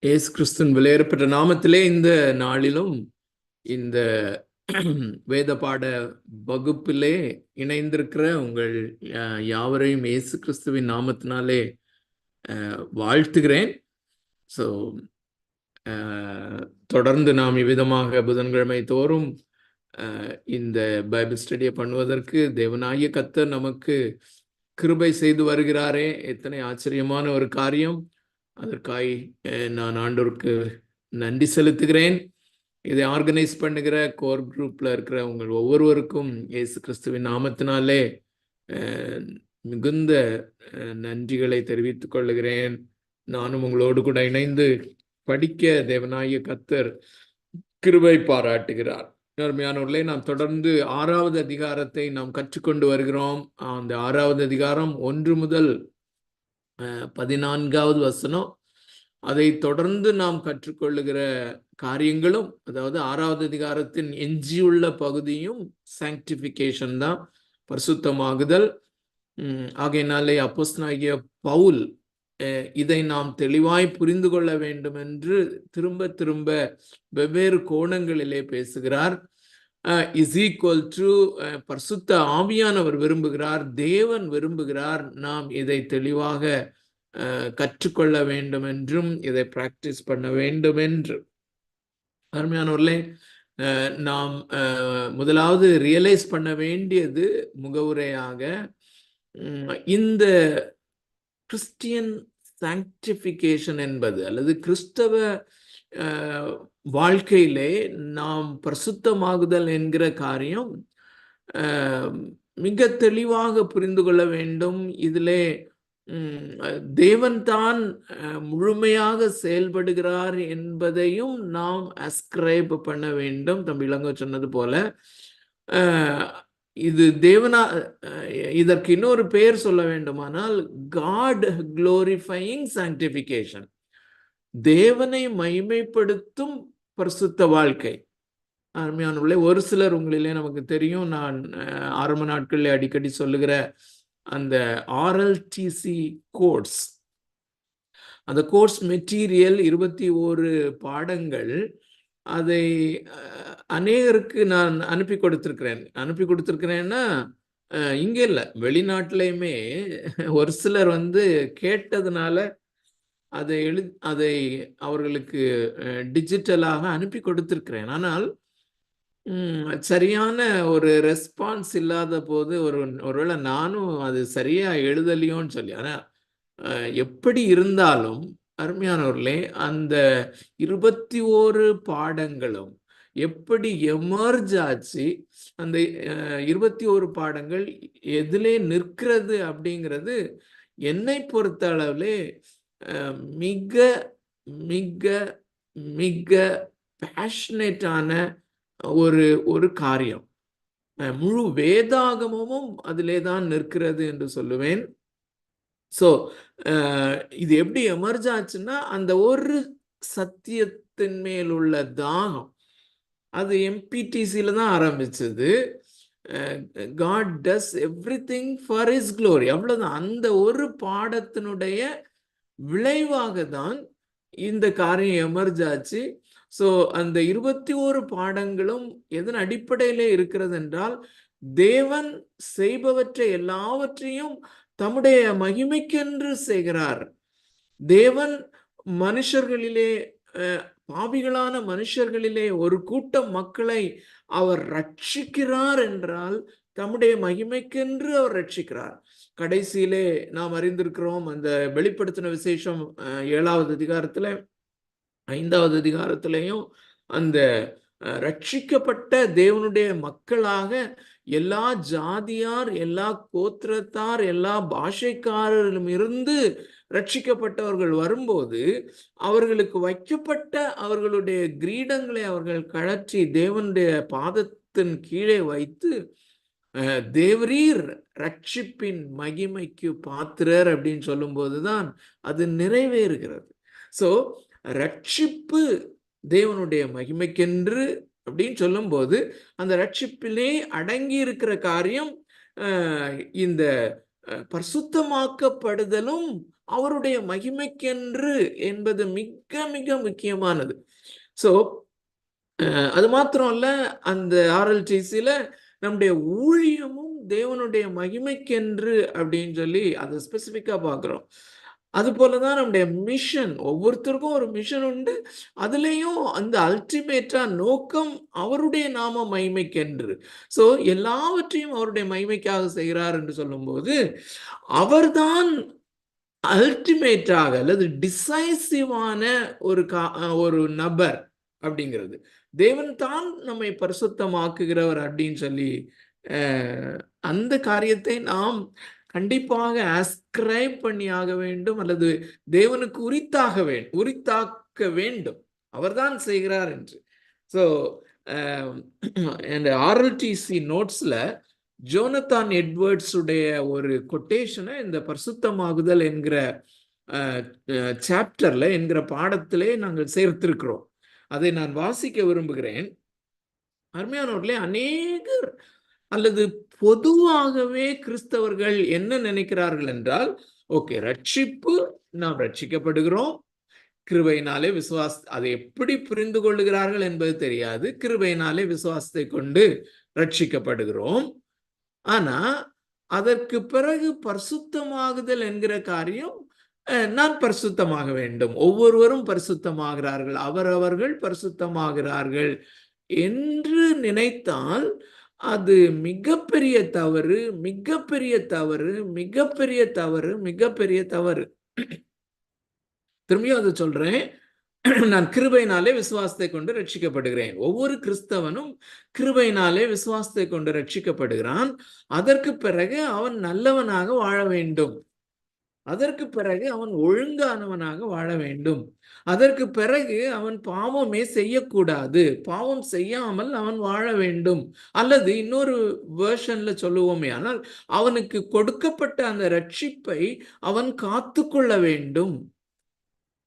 இயேசு கிறிஸ்துவின் விலையேறப்பட்ட நாமத்திலே இந்த நாளிலும் இந்த வேத பாட வகுப்பிலே இணைந்திருக்கிற உங்கள் யாவரையும் இயேசு கிறிஸ்துவின் நாமத்தினாலே வாழ்த்துகிறேன். ஸோ தொடர்ந்து நாம் இவ்விதமாக புதன்கிழமை தோறும் இந்த பைபிள் ஸ்டடியை பண்ணுவதற்கு தேவனாகிய கர்த்தர் நமக்கு கிருபை செய்து வருகிறாரே, எத்தனை ஆச்சரியமான ஒரு காரியம்! அதற்காய் நான் ஆண்டவருக்கு நன்றி செலுத்துகிறேன். இதை ஆர்கனைஸ் பண்ணுகிற கோர் குரூப்ல இருக்கிற உங்கள் ஒவ்வொருவருக்கும் இயேசு கிறிஸ்துவின் நாமத்தினாலே மிகுந்த நன்றிகளை தெரிவித்துக் கொள்ளுகிறேன். நானும் உங்களோடு கூட இணைந்து படிக்க தேவனாகிய கர்த்தர் கிருபை பாராட்டுகிறார். அருமையானவர்களே, நாம் தொடர்ந்து 6வது அதிகாரத்தை நாம் கற்றுக்கொண்டு வருகிறோம். அந்த 6வது அதிகாரம் 1 முதல் 14வது வசனம். அதை தொடர்ந்து நாம் கற்றுக்கொள்ளுகிற காரியங்களும், அதாவது 6வது அதிகாரத்தின் எஞ்சியுள்ள பகுதியும் சாங்டிஃபிகேஷன் தான், பரிசுத்தமாகுதல். ஆகையினாலே அப்போஸ்தலனாகிய பவுல் இதை நாம் தெளிவாய் புரிந்து கொள்ள வேண்டும் என்று திரும்ப திரும்ப வெவ்வேறு கோணங்களிலே பேசுகிறார். இஸ் ஈக்குவல் டு பரிசுத்த ஆவியானவர் விரும்புகிறார், தேவன் விரும்புகிறார் நாம் இதை தெளிவாக கற்றுக்கொள்ள வேண்டும் என்றும் இதை பிராக்டிஸ் பண்ண வேண்டும் என்று. அருமையானவர்களே, நாம் முதலாவது ரியலைஸ் பண்ண வேண்டியது முகவுரையாக, இந்த கிறிஸ்டியன் சாங்டிஃபிகேஷன் என்பது அல்லது கிறிஸ்தவ வாழ்க்கையிலே நாம் பரிசுத்தமாகுதல் என்கிற காரியம் மிக தெளிவாக புரிந்து கொள்ள வேண்டும். இதிலே தேவன் தான் முழுமையாக செயல்படுகிறார் என்பதையும் நாம் அஸ்கிரைப் பண்ண வேண்டும். தம்பி இளங்கோ சொன்னது போல, இது தேவனா, இதற்கு இன்னொரு பெயர் சொல்ல வேண்டுமானால் காட் குளோரிஃபையிங் சாங்டிஃபிகேஷன், தேவனை மகிமைப்படுத்தும் பரிசுத்த வாழ்க்கை. அருமையானவர்களே, ஒரு சிலர் உங்களிலே நமக்கு தெரியும், நான் ஆரம்ப நாட்களில் அடிக்கடி சொல்லுகிற அந்த RLTC கோர்ஸ், அந்த கோர்ஸ் மெட்டீரியல் 21 பாடங்கள், அதை அநேகருக்கு நான் அனுப்பி கொடுத்திருக்கிறேன்னா இங்கே இல்லை, வெளிநாட்டிலையுமே ஒரு சிலர் கேட்டதுனால அதை அவர்களுக்கு டிஜிட்டலாக அனுப்பி கொடுத்திருக்கிறேன். ஆனால் சரியான ஒரு ரெஸ்பான்ஸ் இல்லாத போது ஒருவேளை நானும் அது சரியா எழுதலையோன்னு சொல்லி, ஆனால் எப்படி இருந்தாலும் அருமையானவர்களே, அந்த 21 பாடங்களும் எப்படி எமர்ஜ் ஆச்சு, அந்த 21 பாடங்கள் எதிலே நிற்கிறது அப்படிங்கிறது என்னை பொறுத்த அளவிலே மிக மிக மிக பேஷனேட்டான ஒரு காரியம். முழு வேதாகமும் அதிலே தான் நிற்கிறது என்று சொல்லுவேன். ஸோ இது எப்படி எமர்ஜ் ஆச்சுன்னா, அந்த ஒரு சத்தியத்தின் மேல் உள்ள தாகம், அது MPTCல தான் ஆரம்பிச்சது. God does everything for his glory, அவ்வளவுதான். அந்த ஒரு பாடத்தினுடைய விளைவாக தான் இந்த காரியம் எமர்ஜ் ஆச்சு. ஸோ அந்த 21 பாடங்களும் எதன் அடிப்படையிலே இருக்கிறது என்றால், தேவன் செய்பவற்றை எல்லாவற்றையும் தம்முடைய மகிமைக்கென்று செய்கிறார். தேவன் மனுஷர்களிலே, பாவிகளான மனுஷர்களிலே ஒரு கூட்டம் மக்களை அவர் ரட்சிக்கிறார் என்றால் தம்முடைய மகிமைக்கென்று அவர் ரட்சிக்கிறார். கடைசியிலே நாம் அறிந்திருக்கிறோம், அந்த வெளிப்படுத்தின விசேஷம் 7வது அதிகாரத்துல 5வது அதிகாரத்திலையும் அந்த ரட்சிக்கப்பட்ட தேவனுடைய மக்களாக எல்லா ஜாதியார், எல்லா கோத்திரத்தார், எல்லா பாஷைக்காரரிலும் இருந்து ரட்சிக்கப்பட்டவர்கள் வரும்போது அவர்களுக்கு வைக்கப்பட்ட அவர்களுடைய கிரீடங்களை அவர்கள் கழற்றி தேவனுடைய பாதத்தின் கீழே வைத்து, தேவரீர் ரட்சிப்பின் மகிமைக்கு பாத்திரர் அப்படின்னு சொல்லும் போதுதான் அது நிறைவேறுகிறது. ஸோ ரட்சிப்பு தேவனுடைய மகிமைக்கென்று அப்படின்னு சொல்லும்போது அந்த ரட்சிப்பிலே அடங்கி இருக்கிற காரியம் இந்த பரிசுத்தமாக்கப்படுதலும் அவருடைய மகிமைக்கென்று என்பது மிக மிக முக்கியமானது. ஸோ அது மாத்திரம் இல்ல, அந்த RLTCல நம்முடைய ஊழியமும் தேவனுடைய மகிமைக்கென்று அப்படின்னு சொல்லி அதை ஸ்பெசிஃபிக்கா பார்க்கிறோம். அது போலதான் நம்முடைய மிஷன், ஒவ்வொருத்தருக்கும் ஒரு மிஷன் உண்டு. அதுலேயும் அந்த அல்டிமேட்டா நோக்கம் அவருடைய நாம மகிமைக்கென்று. ஸோ எல்லாவற்றையும் அவருடைய மகிமைக்காக செய்கிறார் என்று சொல்லும்போது, அவர்தான் அல்டிமேட்டாக அல்லது டிசைசிவான ஒரு நபர் அப்படிங்கிறது. தேவன் தான் நம்மை பரிசுத்தமாக்குகிறவர் அப்படின்னு சொல்லி அந்த காரியத்தை நாம் கண்டிப்பாக அஸ்கிரைப் பண்ணியாக வேண்டும், அல்லது தேவனுக்கு உரித்தாக்க வேண்டும். அவர்தான் செய்கிறார் என்று. ஸோ இந்த RLTC நோட்ஸ்ல ஜோனத்தான் எட்வர்ட்ஸ் உடைய ஒரு கொட்டேஷனை இந்த பரிசுத்தமாகுதல் என்கிற சாப்டர்ல என்கிற பாடத்திலே நாங்கள் சேர்த்திருக்கிறோம். அதை நான் வாசிக்க விரும்புகிறேன். அருமையானவர்களே, அநேகர் அல்லது பொதுவாகவே கிறிஸ்தவர்கள் என்ன நினைக்கிறார்கள் என்றால், ஓகே, ரட்சிப்பு, நாம் ரட்சிக்கப்படுகிறோம், கிருபையினாலே அதை எப்படி புரிந்து கொள்ளுகிறார்கள் என்பது தெரியாது. கிருபையினாலே விசுவாசத்தை கொண்டு ரட்சிக்கப்படுகிறோம். ஆனா அதற்கு பிறகு பரிசுத்தமாகுதல் என்கிற காரியம், நான் பரிசுத்தமாக வேண்டும், ஒவ்வொருவரும் பரிசுத்தமாகிறார்கள், அவரவர்கள் பரிசுத்தமாகிறார்கள் என்று நினைத்தால் அது மிகப்பெரிய தவறு, மிகப்பெரிய தவறு, மிகப்பெரிய தவறு, மிகப்பெரிய தவறு. திரும்பியும் அதை சொல்றேன். நான் கிருபையினாலே விசுவாசத்தை கொண்டு ரட்சிக்கப்படுகிறேன். ஒவ்வொரு கிறிஸ்தவனும் கிருபையினாலே விசுவாசத்தை கொண்டு ரட்சிக்கப்படுகிறான். அதற்கு பிறகு அவன் நல்லவனாக வாழ வேண்டும். அதற்கு பிறகு அவன் ஒழுங்கானவனாக வாழ வேண்டும். அதற்கு பிறகு அவன் பாவமே செய்யக்கூடாது. பாவம் செய்யாமல் அவன் வாழ வேண்டும். அல்லது இன்னொரு வெர்ஷன்ல சொல்லுவோமே, ஆனால் அவனுக்கு கொடுக்கப்பட்ட அந்த ரட்சிப்பை அவன் காத்து கொள்ள வேண்டும்.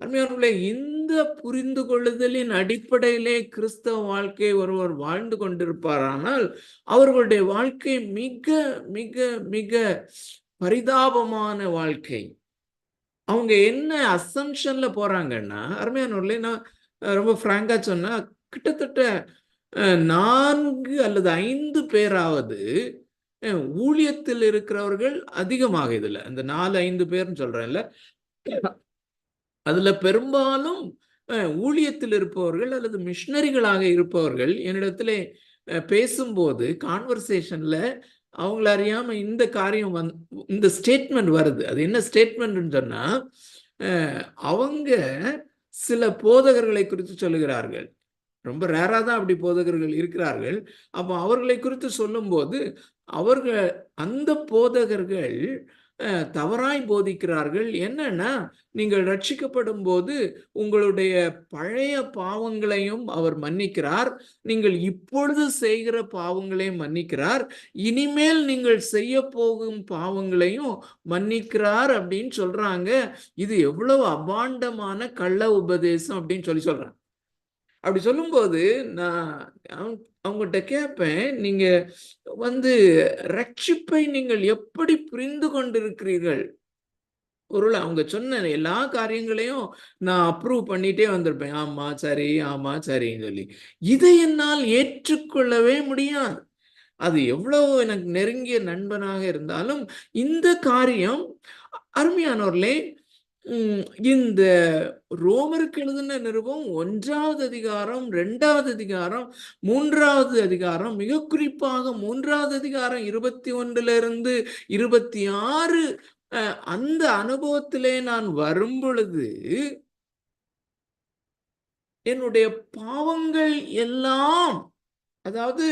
அருமையானவர்களே, இந்த புரிந்து கொள்ளுதலின் அடிப்படையிலே கிறிஸ்தவ வாழ்க்கை ஒருவர் வாழ்ந்து கொண்டிருப்பாரானால் அவர்களுடைய வாழ்க்கை மிக மிக மிக பரிதாபமான வாழ்க்கை. அவங்க என்ன அசம்ஷன்ல போறாங்கன்னா, அருமையானவர்களே, நான் ரொம்ப பிராங்கா சொன்னா, கிட்டத்தட்ட 4 அல்லது 5 பேராவது ஊழியத்தில் இருக்கிறவர்கள் அதிகமாக, இதுல அந்த 4-5 பேர்னு சொல்றேன்ல, அதுல பெரும்பாலும் ஊழியத்தில் இருப்பவர்கள் அல்லது மிஷனரிகளாக இருப்பவர்கள் என்னிடத்துல பேசும்போது கான்வர்சேஷன்ல அவங்கள அறியாம இந்த காரியம் இந்த ஸ்டேட்மெண்ட் வருது. அது என்ன ஸ்டேட்மெண்ட்னு சொன்னா, அவங்க சில போதகர்களை குறித்து சொல்லுகிறார்கள். ரொம்ப ரேரா தான் அப்படி போதகர்கள் இருக்கிறார்கள். அப்போ அவர்களை குறித்து சொல்லும்போது அவர்கள், அந்த போதகர்கள் தவறாய் போதிக்கிறார்கள். என்னன்னா, நீங்கள் ரட்சிக்கப்படும் போது உங்களுடைய பழைய பாவங்களையும் அவர் மன்னிக்கிறார், நீங்கள் இப்பொழுது செய்கிற பாவங்களையும் மன்னிக்கிறார், இனிமேல் நீங்கள் செய்ய போகும் பாவங்களையும் மன்னிக்கிறார் அப்படின்னு சொல்றாங்க. இது எவ்வளவு அபாண்டமான கள்ள உபதேசம் அப்படின்னு சொல்றாங்க. அப்படி சொல்லும்போது நான் அவங்ககிட்ட கேட்பேன், நீங்க ரட்சிப்பை நீங்கள் எப்படி புரிந்து கொண்டிருக்கிறீர்கள்? ஒருவேளை அவங்க சொன்ன எல்லா காரியங்களையும் நான் அப்ரூவ் பண்ணிட்டே வந்திருப்பேன், ஆமா சரி, ஆமா சரின்னு சொல்லி. இதை என்னால் ஏற்றுக்கொள்ளவே முடியாது. அது எவ்வளவு எனக்கு நெருங்கிய நண்பனாக இருந்தாலும் இந்த காரியம், அருமையானவர்களே, இந்த ரோமருக்கு எழுதின நிருபம் 1வது அதிகாரம், 2வது அதிகாரம், 3வது அதிகாரம், மிக குறிப்பாக 3வது அதிகாரம் 21 26 அந்த அனுபவத்திலே நான் வரும் பொழுது என்னுடைய பாவங்கள் எல்லாம், அதாவது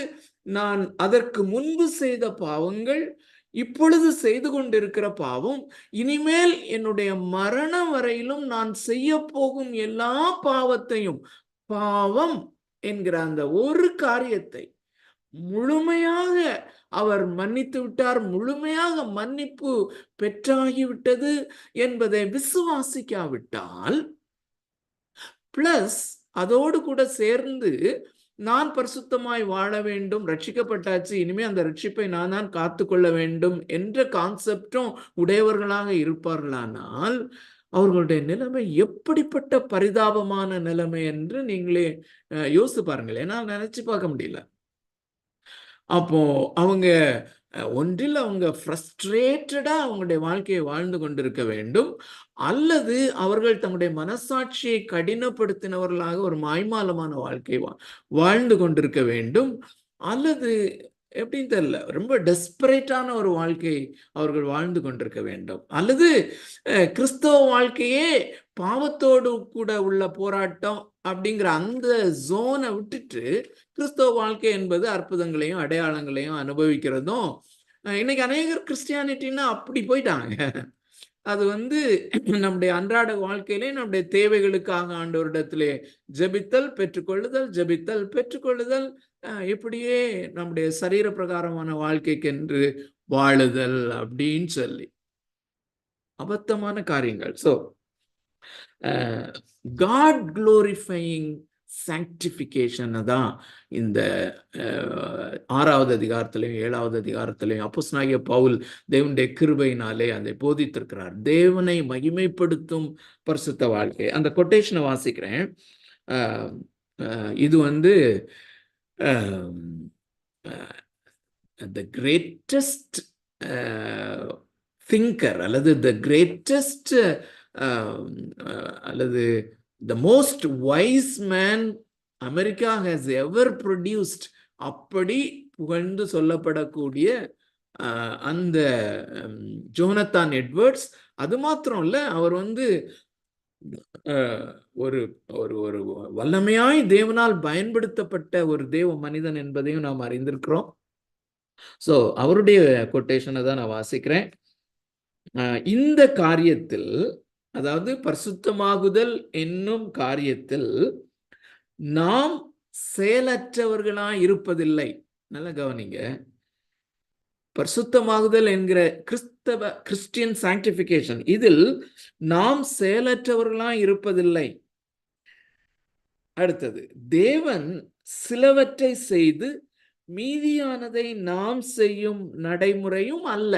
நான் அதற்கு முன்பு செய்த பாவங்கள், இப்பொழுது செய்து கொண்டிருக்கிற பாவம், இனிமேல் என்னுடைய மரணம் வரையிலும் நான் செய்ய போகும் எல்லா பாவத்தையும், பாவம் என்கிற அந்த ஒரு காரியத்தை முழுமையாக அவர் மன்னித்து விட்டார், முழுமையாக மன்னிப்பு பெற்றாகிவிட்டது என்பதை விசுவாசிக்காவிட்டால், பிளஸ் அதோடு கூட சேர்ந்து நான் பரிசுத்தமாய் வாழ வேண்டும், ரட்சிக்கப்பட்டாச்சு, இனிமே அந்த ரட்சிப்பை நான் தான் காத்து கொள்ள வேண்டும் என்ற கான்செப்டும் உடையவர்களாக இருப்பார்களானால் அவர்களுடைய நிலைமை எப்படிப்பட்ட பரிதாபமான நிலைமை என்று நீங்களே யோசித்து பாருங்களேன். என்னால் நினைச்சு பார்க்க முடியல. அப்போ அவங்க ஒன்றில் அவங்க ஃப்ரஸ்ட்ரேட்டடா அவங்களுடைய வாழ்க்கையை வாழ்ந்து கொண்டிருக்க வேண்டும், அல்லது அவர்கள் தங்களுடைய மனசாட்சியை கடினப்படுத்தினவர்களாக ஒரு மாய்மாலமான வாழ்க்கை வாழ்ந்து கொண்டிருக்க வேண்டும், அல்லது எப்படின்னு தெரியல, ரொம்ப டெஸ்பரேட்டான ஒரு வாழ்க்கை அவர்கள் வாழ்ந்து கொண்டிருக்க வேண்டும், அல்லது கிறிஸ்தவ வாழ்க்கையே பாவத்தோடு கூட உள்ள போராட்டம் அப்படிங்கிற அந்த ஜோனை விட்டுட்டு கிறிஸ்தவ வாழ்க்கை என்பது அற்புதங்களையும் அடையாளங்களையும் அனுபவிக்கிறதும். இன்னைக்கு அநேகர் கிறிஸ்டியானிட்டின்னா அப்படி போயிட்டாங்க. அது நம்முடைய அன்றாட வாழ்க்கையிலே நம்முடைய தேவைகளுக்காக ஆண்டவரிடத்திலே ஜெபித்தல் பெற்றுக்கொள்ளுதல், ஜெபித்தல் பெற்றுக்கொள்ளுதல், இப்படியே நம்முடைய சரீர பிரகாரமான வாழ்க்கைக்கென்று வாழுதல் அப்படின்னு சொல்லி அபத்தமான காரியங்கள். ஸோ காட் குளோரிஃபையிங் சாங்டிஃபிகேஷன் தான் இந்த 6வது அதிகாரத்திலையும் 7வது அதிகாரத்திலையும் அப்போஸ்தலனாகிய பவுல் தேவனுடைய கிருபையினாலே அதை போதித்திருக்கிறார். தேவனை மகிமைப்படுத்தும் பரிசுத்த வாழ்க்கை. அந்த கொட்டேஷனை வாசிக்கிறேன். இது the greatest thinker அல்லது the greatest அல்லது the most wise man America has ever produced அப்படி புகழ்ந்து சொல்லப்படக்கூடிய அந்த ஜோனத்தான் எட்வர்ட்ஸ். அது மாத்திரம் இல்ல, அவர் ஒரு ஒரு ஒரு வல்லமையாய் தேவனால் பயன்படுத்தப்பட்ட ஒரு தேவ மனிதன் என்பதையும் நாம் அறிந்திருக்கிறோம். ஸோ அவருடைய கொட்டேஷனை தான் நான் வாசிக்கிறேன். இந்த காரியத்தில், அதாவது பரிசுத்தமாகுதல் என்னும் காரியத்தில் நாம் செயலற்றவர்களாய் இருப்பதில்லை. நல்ல கவனிங்க. பரிசுத்தமாகுதல் என்கிற கிறிஸ்டியன் சாங்டிஃபிகேஷன், இதில் நாம் செயலற்றவர்களாய் இருப்பதில்லை. அடுத்தது, தேவன் சிலவற்றை செய்து மீதியானதை நாம் செய்யும் நடைமுறையும் அல்ல.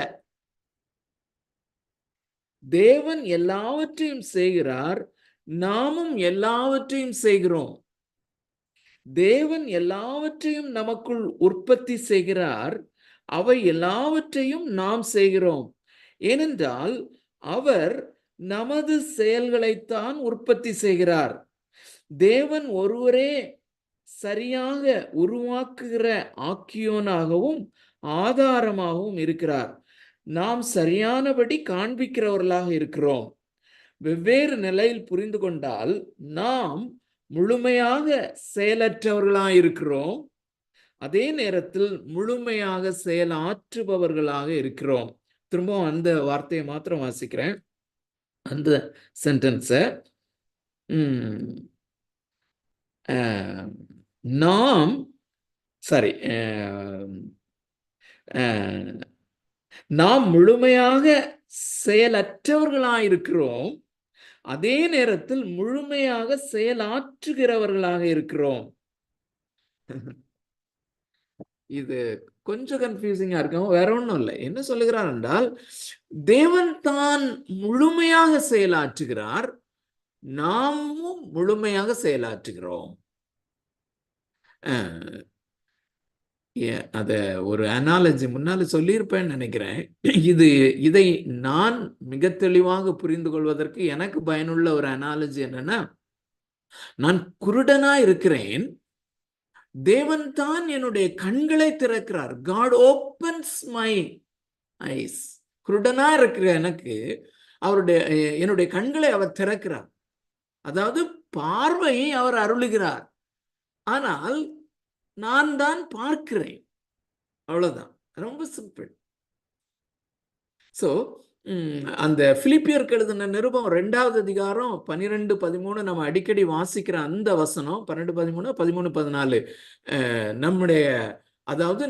தேவன் எல்லாவற்றையும் செய்கிறார், நாமும் எல்லாவற்றையும் செய்கிறோம். தேவன் எல்லாவற்றையும் நமக்குள் உற்பத்தி செய்கிறார், அவை எல்லாவற்றையும் நாம் செய்கிறோம். ஏனென்றால் அவர் நமது செயல்களைத்தான் உற்பத்தி செய்கிறார். தேவன் ஒருவரே சரியாக உருவாக்குகிற ஆக்கியோனாகவும் ஆதாரமாகவும் இருக்கிறார். நாம் சரியானபடி காண்பிக்கிறவர்களாக இருக்கிறோம். வெவ்வேறு நிலையில் புரிந்து கொண்டால் நாம் முழுமையாக செயலற்றவர்களாயிருக்கிறோம், அதே நேரத்தில் முழுமையாக செயலாற்றுபவர்களாக இருக்கிறோம். திரும்பவும் அந்த வார்த்தையை மாத்திரம் வாசிக்கிறேன், அந்த சென்டென்ஸை. நாம் முழுமையாக செயலற்றவர்களாயிருக்கிறோம், அதே நேரத்தில் முழுமையாக செயலாற்றுகிறவர்களாக இருக்கிறோம். இது கொஞ்சம் கன்ஃபியூசிங்கா இருக்கும். வேற ஒன்றும் இல்லை. என்ன சொல்லுகிறார் என்றால், தேவன் தான் முழுமையாக செயலாற்றுகிறார், நாமும் முழுமையாக செயலாற்றுகிறோம். அத ஒரு அனாலஜி முன்னால சொல்லியிருப்பேன்னு நினைக்கிறேன். இதை நான் மிக தெளிவாக புரிந்து கொள்வதற்கு எனக்கு பயனுள்ள ஒரு அனாலஜி என்னன்னா, நான் குருடனா இருக்கிறேன், தேவன் தான் என்னுடைய கண்களை திறக்கிறார். God opens my eyes. குருடனா இருக்கிற எனக்கு என்னுடைய கண்களை அவர் திறக்கிறார், அதாவது பார்வையை அவர் அருளுகிறார். ஆனால் நான் தான் பார்க்கிறேன், அவ்வளவுதான். ரொம்ப சிம்பிள். ஸோ அந்த பிலிப்பியருக்கு எழுதின நிருபம் 2வது அதிகாரம் 12-13 நம்ம அடிக்கடி வாசிக்கிற அந்த வசனம் 12-13, 13-14 நம்முடைய, அதாவது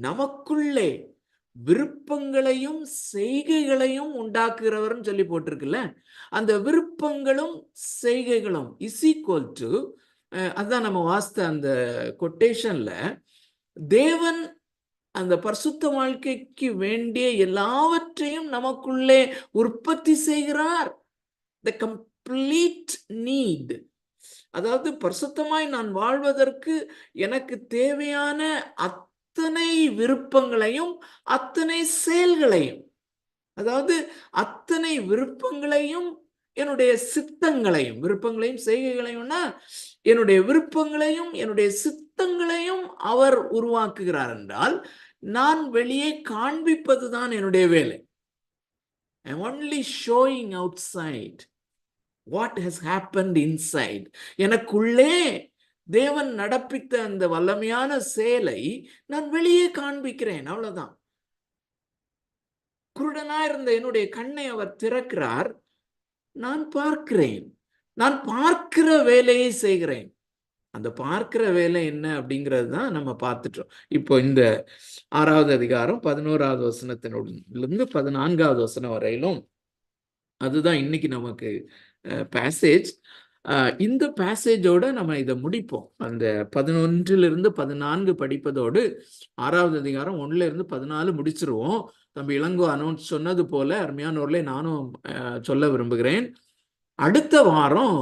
நமக்குள்ளே விருப்பங்களையும் செய்கைகளையும் உண்டாக்குகிறவர்னு சொல்லி போட்டிருக்குல்ல. அந்த விருப்பங்களும் செய்கைகளும் இஸ் ஈக்குவல் டு அதுதான் நம்ம வாசித்த அந்த கொட்டேஷன்ல தேவன் அந்த பரிசுத்த வாழ்க்கைக்கு வேண்டிய எல்லாவற்றையும் நமக்குள்ளே உற்பத்தி செய்கிறார். The complete need. அதாவது பரிசுத்தமாய் நான் வாழ்வதற்கு எனக்கு தேவையான அத்தனை விருப்பங்களையும் அத்தனை செயல்களையும், அதாவது அத்தனை விருப்பங்களையும் என்னுடைய சித்தங்களையும், விருப்பங்களையும் செய்கைகளையும்னா என்னுடைய விருப்பங்களையும் என்னுடைய சித்தங்களையும் அவர் உருவாக்குகிறார் என்றால் நான் வெளியே காண்பிப்பதுதான் என்னுடைய வேலை. I'm only showing outside what has happened inside. எனக்குள்ளே தேவன் நடப்பித்த அந்த வல்லமையான செயலை நான் வெளியே காண்பிக்கிறேன், அவ்வளவுதான். குருடனா இருந்த என்னுடைய கண்ணை அவர் திறக்கிறார், நான் பார்க்கிறேன். நான் பார்க்கிற வேலையை செய்கிறேன். அந்த பார்க்கிற வேலை என்ன அப்படிங்கிறது தான் நம்ம பார்த்துட்டோம். இப்போ இந்த 6வது அதிகாரம் 11வது வசனத்திலிருந்து 14வது வசனம் வரையிலும் அதுதான் இன்னைக்கு நமக்கு பேசேஜ். இந்த பேசேஜோட நம்ம இதை முடிப்போம். அந்த 11லிருந்து 14 படிப்பதோடு 6வது அதிகாரம் 1லிருந்து 14 முடிச்சிருவோம். தம்பி இளங்கோ அனௌன்ஸ் சொன்னது போல அருமையானோர்லே நானும் சொல்ல விரும்புகிறேன். அடுத்த வாரம்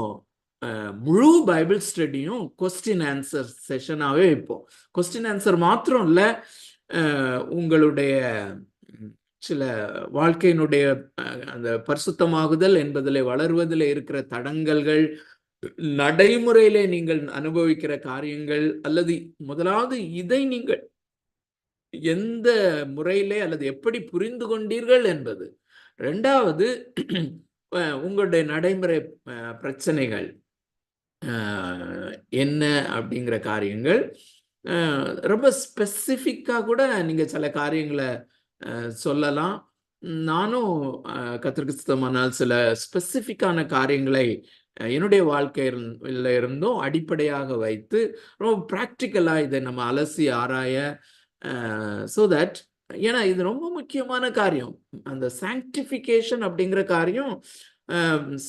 முழு பைபிள் ஸ்டடியும் கொஸ்டின் ஆன்சர் செஷனாகவே வைப்போம். கொஸ்டின் ஆன்சர் மாத்திரம் இல்லை, உங்களுடைய சில வாழ்க்கையினுடைய அந்த பரிசுத்தமாகுதல் என்பதில் வளர்வதில் இருக்கிற தடங்கல்கள், நடைமுறையிலே நீங்கள் அனுபவிக்கிற காரியங்கள், அல்லது முதலாவது இதை நீங்கள் எந்த முறையிலே அல்லது எப்படி புரிந்து கொண்டீர்கள் என்பது, ரெண்டாவது உங்களுடைய நடைமுறை பிரச்சனைகள் என்ன அப்படிங்கிற காரியங்கள், ரொம்ப ஸ்பெசிஃபிக்காக கூட நீங்கள் சில காரியங்களை சொல்லலாம். நானும் கர்த்தருக்கு சித்தமானால் சில ஸ்பெசிஃபிக்கான காரியங்களை என்னுடைய வாழ்க்கையில இருந்தும் அடிப்படையாக வைத்து ரொம்ப ப்ராக்டிக்கலாக இதை நம்ம அலசி ஆராய, ஸோ தட், ஏன்னா இது ரொம்ப முக்கியமான காரியம். அந்த சாங்டிஃபிகேஷன் அப்படிங்கிற காரியம்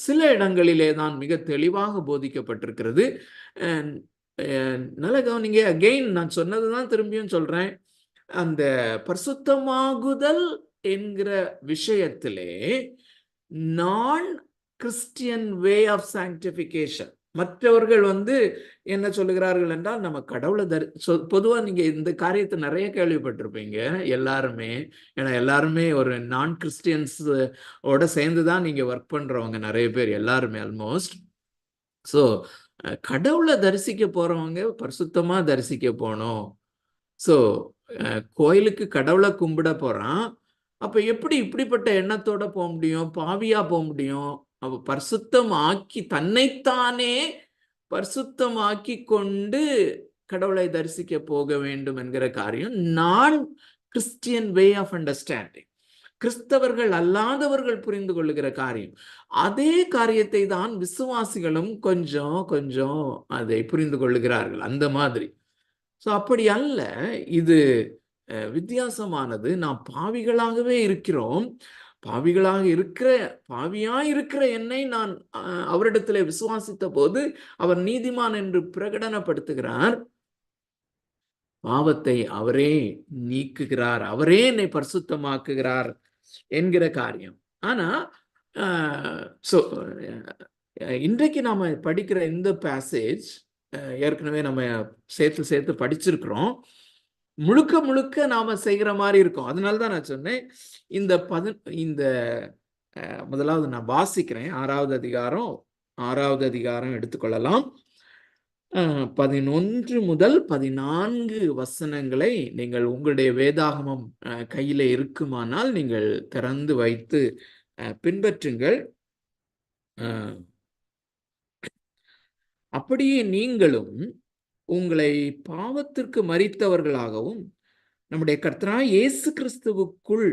சில இடங்களிலே தான் மிக தெளிவாக போதிக்கப்பட்டிருக்கிறது. நல்ல கவனிங்க, அகெயின் நான் சொன்னது தான் திரும்பியும் சொல்றேன். அந்த பரிசுத்தமாகுதல் என்கிற விஷயத்திலே நான் கிறிஸ்டியன் வே ஆஃப் சாங்டிஃபிகேஷன். மற்றவர்கள் என்ன சொல்லுகிறார்கள் என்றால், நம்ம கடவுளை பொதுவா நீங்க இந்த காரியத்தை நிறைய கேள்விப்பட்டிருப்பீங்க எல்லாருமே. ஏன்னா எல்லாருமே ஒரு நான் கிறிஸ்டியன்ஸ் ஓட சேர்ந்துதான் நீங்க ஒர்க் பண்றவங்க நிறைய பேர், எல்லாருமே ஆல்மோஸ்ட். ஸோ கடவுளை தரிசிக்க போறவங்க பரிசுத்தமா தரிசிக்க போனோம். ஸோ கோயிலுக்கு கடவுளை கும்பிட போறான், அப்ப எப்படி இப்படிப்பட்ட எண்ணத்தோட போக முடியும்? பாவியா போக முடியும்? அவ பரிசுத்தம் ஆக்கி தன்னைத்தானே பரிசுத்தமாக்கி கொண்டு கடவுளை தரிசிக்க போக வேண்டும் என்கிற காரியம் நான் கிறிஸ்டியன் வே ஆஃப் அண்டர்ஸ்டாண்டிங், கிறிஸ்தவர்கள் அல்லாதவர்கள் புரிந்து கொள்ளுகிற காரியம். அதே காரியத்தை தான் விசுவாசிகளும் கொஞ்சம் கொஞ்சம் அதை புரிந்து கொள்ளுகிறார்கள், அந்த மாதிரி. ஸோ அப்படி அல்ல, இது வித்தியாசமானது. நாம் பாவிகளாகவே இருக்கிறோம். பாவியாய் இருக்கிற என்னை நான் அவரிடத்துல விசுவாசித்த போது அவர் நீதிமான் என்று பிரகடனப்படுத்துகிறார். பாவத்தை அவரே நீக்குகிறார், அவரே என்னை பரிசுத்தமாக்குகிறார் என்கிற காரியம். ஆனா இன்றைக்கு நாம படிக்கிற இந்த பேசேஜ் ஏற்கனவே நம்ம சேர்த்து படிச்சிருக்கிறோம். முழுக்க முழுக்க நாம செய்கிற மாதிரி இருக்கும். அதனாலதான் நான் சொன்னேன், இந்த முதலாவது நான் வாசிக்கிறேன். 6வது அதிகாரம் எடுத்துக்கொள்ளலாம். 11 முதல் 14 வசனங்களை நீங்கள் உங்களுடைய வேதாகமம் கையில இருக்குமானால் நீங்கள் திறந்து வைத்து பின்பற்றுங்கள். அப்படியே நீங்களும் உங்களை பாவத்திற்கு மரித்தவர்களாகவும் நம்முடைய கர்த்தராகிய இயேசு கிறிஸ்துவுக்குள்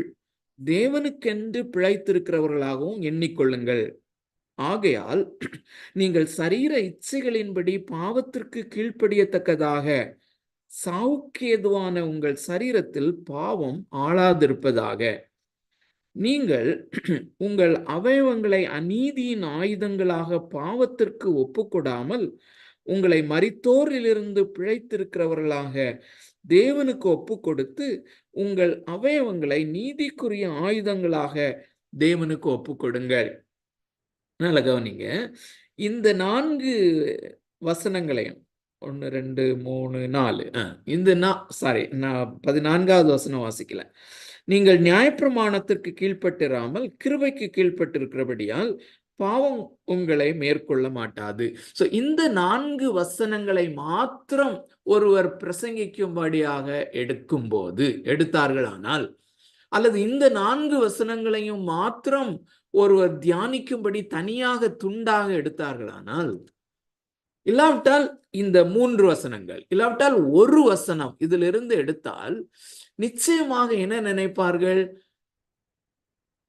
தேவனுக்கென்று பிழைத்திருக்கிறவர்களாகவும் எண்ணிக்கொள்ளுங்கள். ஆகையால் நீங்கள் சரீர இச்சைகளின்படி பாவத்திற்கு கீழ்ப்படியத்தக்கதாக சாவுக்கேதுவான உங்கள் சரீரத்தில் பாவம் ஆளாதிருப்பதாக. நீங்கள் உங்கள் அவயவங்களை அநீதியின் ஆயுதங்களாக பாவத்திற்கு ஒப்புக்கொடாமல் உங்களை மரித்தோரிலிருந்து பிழைத்திருக்கிறவர்களாக தேவனுக்கு ஒப்பு கொடுத்து உங்கள் அவயவங்களை நீதிக்குரிய ஆயுதங்களாக தேவனுக்கு ஒப்பு கொடுங்கள். நல்ல கவனிங்க, இந்த 4 வசனங்களையும் 1 2 3 4 இந்த நான் 14வது வசனம் வாசிக்கல. நீங்கள் நியாயப்பிரமாணத்திற்கு கீழ்ப்பட்டிராமல் கிருபைக்கு கீழ்ப்பட்டிருக்கிறபடியால் பாவம் உங்களை மேற்கொள்ள மாட்டாது. சோ இந்த 4 வசனங்களை மாத்திரம் ஒருவர் பிரசங்கிக்கும்படியாக எடுத்தார்களானால், அல்லது இந்த 4 வசனங்களையும் மாத்திரம் ஒருவர் தியானிக்கும்படி தனியாக துண்டாக எடுத்தார்களானால், இல்லாவிட்டால் இந்த 3 வசனங்கள், இல்லாவிட்டால் ஒரு வசனம் இதிலிருந்து எடுத்தால் நிச்சயமாக என்ன நினைப்பார்கள்?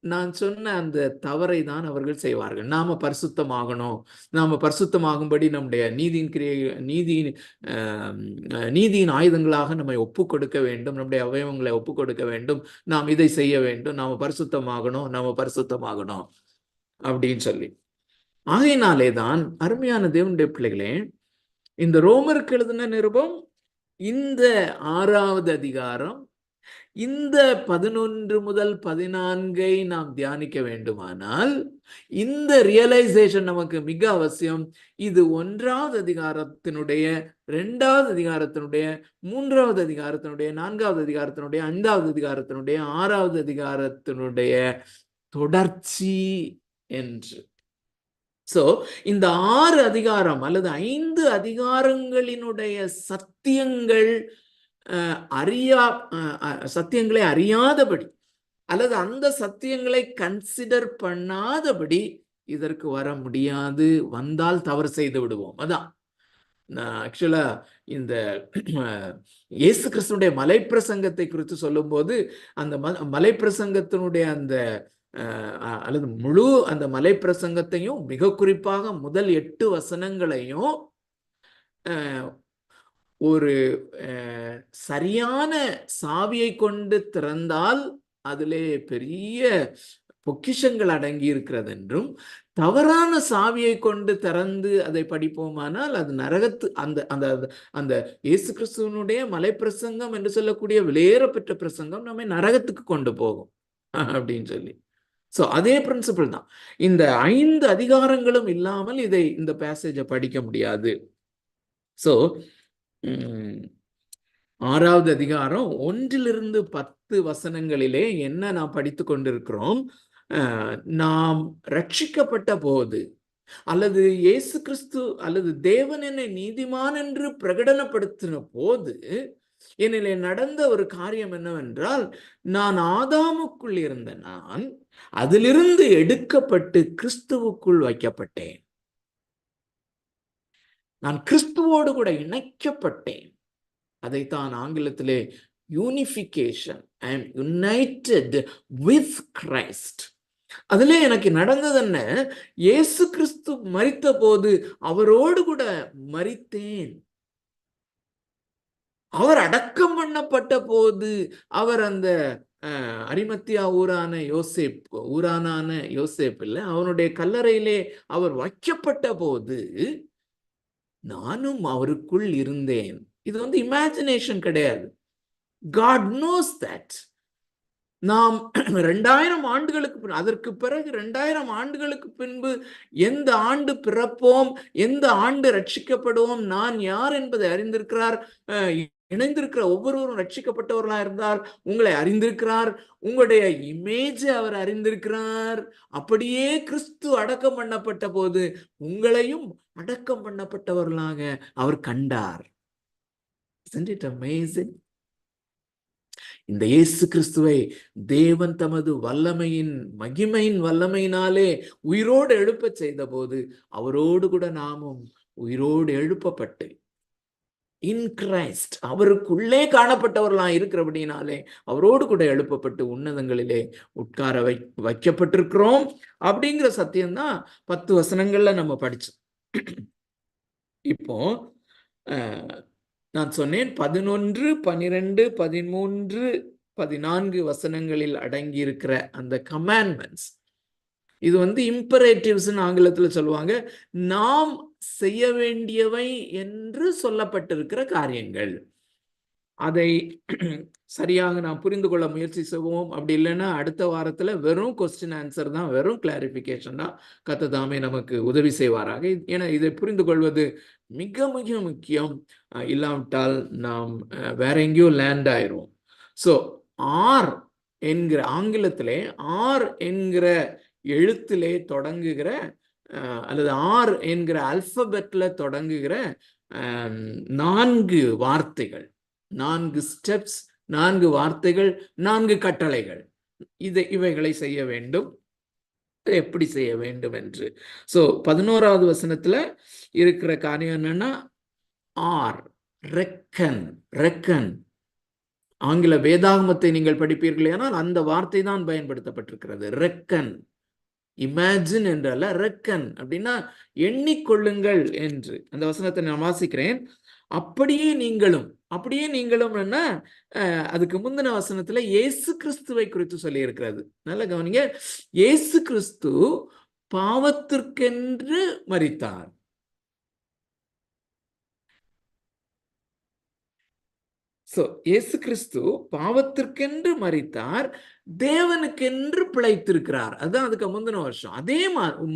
நான் சொன்ன அந்த தவறை தான் அவர்கள் செய்வார்கள். நாம பரிசுத்தமாகணும், நாம பரிசுத்தமாகும்படி நம்முடைய நீதியின் ஆயுதங்களாக நம்மை ஒப்பு கொடுக்க வேண்டும், நம்முடைய அவயவங்களை ஒப்பு கொடுக்க வேண்டும், நாம் இதை செய்ய வேண்டும், நாம பரிசுத்தமாகணும் அப்படின்னு சொல்லி. ஆகையினாலே தான் அருமையான தேவனுடைய பிள்ளைகளே, இந்த ரோமருக்கு எழுதின நிருபம் இந்த 6வது அதிகாரம் இந்த 11 முதல் 14 நாம் தியானிக்க வேண்டுமானால் இந்த ரியலைசேஷன் நமக்கு மிக அவசியம். இது 1வது அதிகாரத்தினுடைய, 2வது அதிகாரத்தினுடைய, 3வது அதிகாரத்தினுடைய, 4வது அதிகாரத்தினுடைய, 5வது அதிகாரத்தினுடைய, 6வது அதிகாரத்தினுடைய தொடர்ச்சி என்று. சோ இந்த 6 அதிகாரம் அல்லது 5 அதிகாரங்களினுடைய சத்தியங்களை அறியாதபடி அல்லது அந்த சத்தியங்களை கன்சிடர் பண்ணாதபடி இதற்கு வர முடியாது. வந்தால் தவறு செய்து விடுவோம். அதான் ஆக்சுவலா இந்த இயேசு கிறிஸ்துனுடைய மலைப்பிரசங்கத்தை குறித்து சொல்லும் போது அந்த மலைப்பிரசங்கத்தினுடைய அந்த அல்லது முழு அந்த மலைப்பிரசங்கத்தையும் மிக குறிப்பாக முதல் 8 வசனங்களையும் ஒரு சரியான சாவியை கொண்டு திறந்தால் அதிலே பெரிய பொக்கிஷங்கள் அடங்கி இருக்கிறது என்றும், தவறான சாவியை கொண்டு திறந்து அதை படிப்போமானால் அது நரகத்து அந்த அந்த அந்த இயேசு கிறிஸ்துவனுடைய மலைப்பிரசங்கம் என்று சொல்லக்கூடிய விலையேற பெற்ற பிரசங்கம் நம்மை நரகத்துக்கு கொண்டு போகும் அப்படின்னு சொல்லி. சோ அதே பிரின்சிபிள் தான். இந்த 5 அதிகாரங்களும் இல்லாமல் இந்த பேசேஜை படிக்க முடியாது. சோ 6வது அதிகாரம் 1 to 10 வசனங்களிலே என்ன நாம் படித்து கொண்டிருக்கிறோம்? நாம் ரட்சிக்கப்பட்ட போது அல்லது இயேசு கிறிஸ்து அல்லது தேவன் என்னை நீதிமான் என்று பிரகடனப்படுத்தின போது என்னிலே நடந்த ஒரு காரியம் என்னவென்றால், நான் ஆதாமுக்குள் இருந்த நான் அதிலிருந்து எடுக்கப்பட்டு கிறிஸ்துவுக்குள் வைக்கப்பட்டேன். நான் கிறிஸ்துவோடு கூட இணைக்கப்பட்டேன். அதைத்தான் ஆங்கிலத்திலே unification, I am United with Christ. அதிலே எனக்கு நடந்தது என்ன? இயேசு கிறிஸ்து மரித்த போது அவரோடு கூட மரித்தேன். அவர் அடக்கம் பண்ணப்பட்ட போது, அவர் அந்த அரிமத்தியா ஊரான யோசேப் இல்ல, அவனுடைய கல்லறையிலே அவர் வைக்கப்பட்ட போது நானும் அவருக்குள் இருந்தேன். இது இமேஜினேஷன் கிடையாது. God knows that. நாம் 2000 ஆண்டுகளுக்கு அதற்கு பிறகு 2000 ஆண்டுகளுக்கு பின்பு எந்த ஆண்டு பிறப்போம், எந்த ஆண்டு ரட்சிக்கப்படுவோம், நான் யார் என்பதை அறிந்திருக்கிறார். இணைந்திருக்கிற ஒவ்வொருவரும் ரட்சிக்கப்பட்டவர்களா இருந்தால் உங்களை அறிந்திருக்கிறார். உங்களுடைய இமேஜ் அவர் அறிந்திருக்கிறார். அப்படியே கிறிஸ்து அடக்கம் பண்ணப்பட்ட போது உங்களையும் அடக்கம் பண்ணப்பட்டவர்களாக அவர் கண்டார். Isn't it amazing? இந்த இயேசு கிறிஸ்துவை தேவன் தமது மகிமையின் வல்லமையினாலே உயிரோடு எழுப்ப செய்த போது அவரோடு கூட நாமும் உயிரோடு எழுப்பப்பட்டு இன் கிரைஸ்ட் அவருக்குள்ளே காணப்பட்டவர்களா இருக்கிறபடினாலே அவரோடு கூட எழுப்பப்பட்டு உன்னதங்களிலே உட்கார வைக்கப்பட்டிருக்கிறோம். அப்படிங்கிற சத்தியம்தான் 10 வசனங்கள்ல நம்ம படிச்சோம். இப்போ நான் சொன்னேன் 11, 12, 13, 14 வசனங்களில் அடங்கி இருக்கிற அந்த கமாண்ட்மெண்ட்ஸ், இது இம்பரேட்டிவ்ஸ் ஆங்கிலத்துல சொல்லுவாங்க. நாம் செய்ய வேண்டியவை என்று சொல்லப்பட்டிருக்கிற காரியங்கள். அதை சரியாக நாம் புரிந்து கொள்ள முயற்சி செய்வோம். அப்படி இல்லைன்னா அடுத்த வாரத்துல வெறும் கொஸ்டின் ஆன்சர் தான், வெறும் கிளாரிபிகேஷன் தான். கர்த்தர் தாமே நமக்கு உதவி செய்வாராக. ஏன்னா இதை புரிந்து கொள்வது மிக மிக முக்கியம். இல்லாவிட்டால் நாம் வேற எங்கேயோ லேண்ட் ஆயிரும். ஸோ ஆர் என்கிற ஆங்கிலத்திலே ஆர் என்கிற எழுத்திலே தொடங்குகிற அல்லது ஆர் என்கிற அல்பபெட்ல தொடங்குகிற 4 வார்த்தைகள், 4 ஸ்டெப்ஸ், 4 வார்த்தைகள், 4 கட்டளைகள். இவைகளை செய்ய வேண்டும். எப்படி செய்ய வேண்டும் என்று. சோ 11வது வசனத்துல இருக்கிற காரியம் என்னன்னா ஆர், ரெக்கன். ரெக்கன் ஆங்கில வேதாகமத்தை நீங்கள் படிப்பீர்கள் ஆனால் அந்த வார்த்தை தான் பயன்படுத்தப்பட்டிருக்கிறது. ரெக்கன், இமேஜின் என்றல்ல, ரெக்கன் அப்படின்னா எண்ணிக்கொள்ளுங்கள் என்று. அந்த வசனத்தை நான் வாசிக்கிறேன். அப்படியே நீங்களும், அப்படியே நீங்களும் என்ன, அதுக்கு முந்தின வசனத்துல இயேசு கிறிஸ்துவை குறித்து சொல்லி இருக்கிறது. நல்ல கவனிங்க. இயேசு கிறிஸ்து பாவத்திற்கென்று மரித்தார். இயேசு கிறிஸ்து பாவத்திற்கென்று மரித்தார், தேவனுக்கென்று பிழைத்திருக்கிறார். அதுதான் அதுக்கு முந்தின வருஷம்.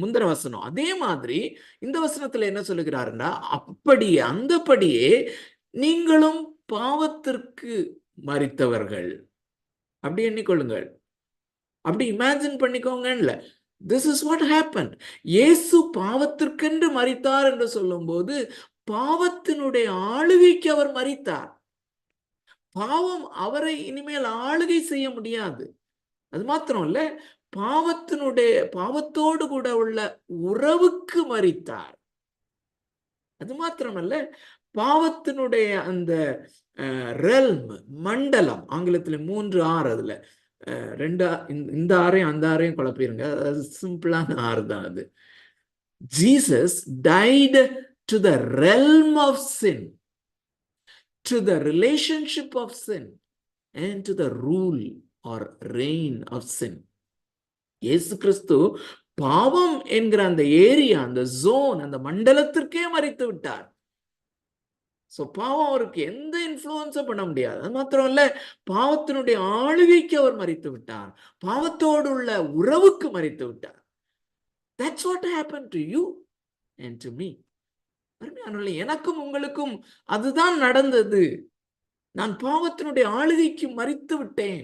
முந்தின வசனம். அதே மாதிரி இந்த வசனத்துல என்ன சொல்லுகிறாருன்னா, அப்படியே அந்தபடியே நீங்களும் பாவத்திற்கு மரித்தவர்கள். அப்படி எண்ணிக்கொள்ளுங்கள், அப்படி இமேஜின் பண்ணிக்கோங்கல்ல. This is what happen. இயேசு பாவத்திற்கென்று மரித்தார் என்று சொல்லும் போது பாவத்தினுடைய ஆளுகைக்கு அவர் மரித்தார். பாவம் அவரை இனிமேல் ஆளுகை செய்ய முடியாது. அது மாத்திரம் இல்ல, பாவத்தோடு கூட உள்ள உறவுக்கு மரித்தார். அது மாத்திரமல்ல, பாவத்தினுடைய அந்த ரெல்ம், மண்டலம், ஆங்கிலத்தில் 3 ஆறு, அதுல 2 இந்த ஆறையும் அந்த ஆறையும் குழப்பிருங்க. அது சிம்பிளான ஆறு தான் அது. Jesus tied to the realm of sin, to the relationship of sin and to the rule or reign of sin. இயேசு கிறிஸ்து பாவம் என்கிற அந்த ஏரியா, அந்த ஜோன், அந்த மண்டலத்திற்கே மரித்து விட்டார். சோ பாவம் அவருக்கு எந்த இன்ஃப்ளூயன்ஸும் பண்ண முடியாது. அது மாத்திரம் இல்ல, பாவத்தினுடைய ஆளுகைக்கு அவர் மரித்து விட்டார், பாவத்தோடு உள்ள உறவுக்கு மரித்து விட்டார். That's what happened to you and to me. எனக்கும் உங்களுக்கும் அதுதான் நடந்தது. நான் பாவத்தினுடைய ஆளுகைக்கு மரித்து விட்டேன்.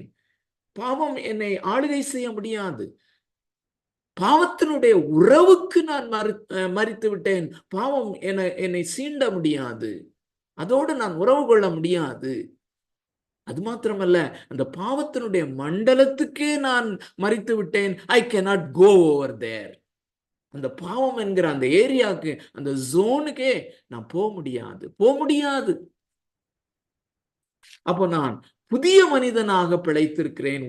பாவம் என்னை ஆளுகை செய்ய முடியாது. பாவத்தினுடைய உறவுக்கு நான் மரித்து விட்டேன். பாவம் என்னை சீண்ட முடியாது, அதோடு நான் உறவு கொள்ள முடியாது. அது மாத்திரமல்ல, அந்த பாவத்தினுடைய மண்டலத்துக்கே நான் மரித்து விட்டேன். I cannot go over there. அந்த பாவம் என்கிற அந்த ஏரியாவுக்கு, அந்த ஜோனுக்கே நான் போக முடியாது. அப்போ நான் புதிய மனிதனாக பிழைத்திருக்கிறேன்.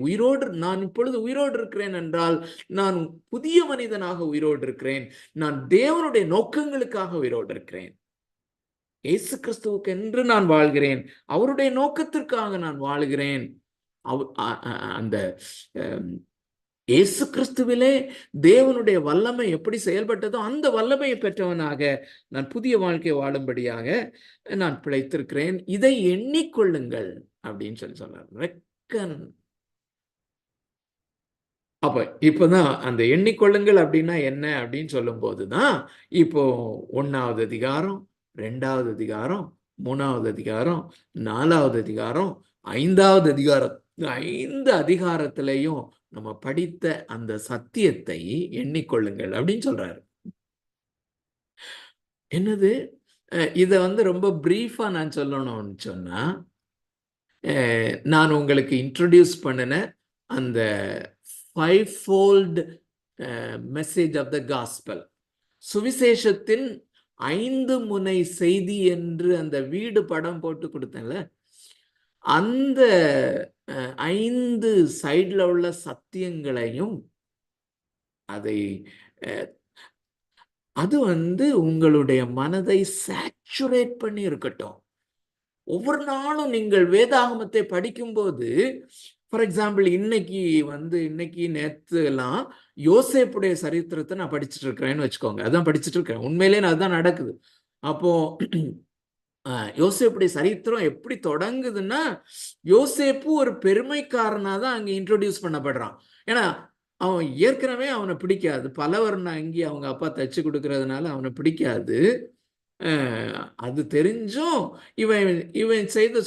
நான் இப்பொழுது உயிரோடு இருக்கிறேன் என்றால் நான் புதிய மனிதனாக உயிரோடு இருக்கிறேன். நான் தேவனுடைய நோக்கங்களுக்காக உயிரோடு இருக்கிறேன். இயேசு கிறிஸ்துவுக்கு என்று நான் வாழ்கிறேன். அவருடைய நோக்கத்திற்காக நான் வாழுகிறேன். அந்த இயேசு கிறிஸ்துவிலே தேவனுடைய வல்லமை எப்படி செயல்பட்டதோ அந்த வல்லமையை பெற்றவனாக நான் புதிய வாழ்க்கை வாழும்படியாக நான் பிழைத்திருக்கிறேன். இதை எண்ணிக்கொள்ளுங்கள் அப்படின்னு சொல்றார். ரெக்கன். அப்ப இப்பதான் அந்த எண்ணிக்கொள்ளுங்கள் அப்படின்னா என்ன அப்படின்னு சொல்லும் போதுதான் இப்போ 1வது அதிகாரம், 2வது அதிகாரம், 3வது அதிகாரம், 4வது அதிகாரம், 5வது அதிகாரம், 5 அதிகாரத்திலையும் நம்ம படித்த அந்த சத்தியத்தை எண்ணிக்கொள்ளுங்கள் அப்படின்னு சொல்றாரு. என்னது, இதை ரொம்ப பிரீஃபா நான் சொல்லணும்னு சொன்னா, நான் உங்களுக்கு இன்ட்ரோடியூஸ் பண்ணின அந்த 5-fold message of the gospel, சுவிசேஷத்தின் 5 முனை செய்தி என்று அந்த வீடு படம் போட்டு கொடுத்தேன்ல, அந்த 5 சைட்ல உள்ள சத்தியங்களையும் அது உங்களுடைய மனதை சேச்சுரேட் பண்ணி இருக்கட்டும். ஒவ்வொரு நாளும் நீங்கள் வேதாகமத்தை படிக்கும்போது ஃபார் எக்ஸாம்பிள் இன்னைக்கு நேத்து எல்லாம் யோசேப்புடைய சரித்திரத்தை நான் படிச்சுட்டு இருக்கிறேன்னு வச்சுக்கோங்க. அதான் படிச்சுட்டு இருக்கிறேன், உண்மையிலே அதுதான் நடக்குது. அப்போ யோசேப்புடைய சரித்திரம் எப்படி தொடங்குதுன்னா, யோசேப்பு ஒரு பெருமைக்காரனா தான் அங்க இன்ட்ரோடியூஸ் பண்ணப்படுறான். ஏன்னா அவன் ஏற்கனவே அவனை பிடிக்காது, பலவர்ண அங்கி அவங்க அப்பா தச்சு கொடுக்கறதுனால அவனை பிடிக்காது. அது தெரிஞ்சும் இவன் இவன் செய்த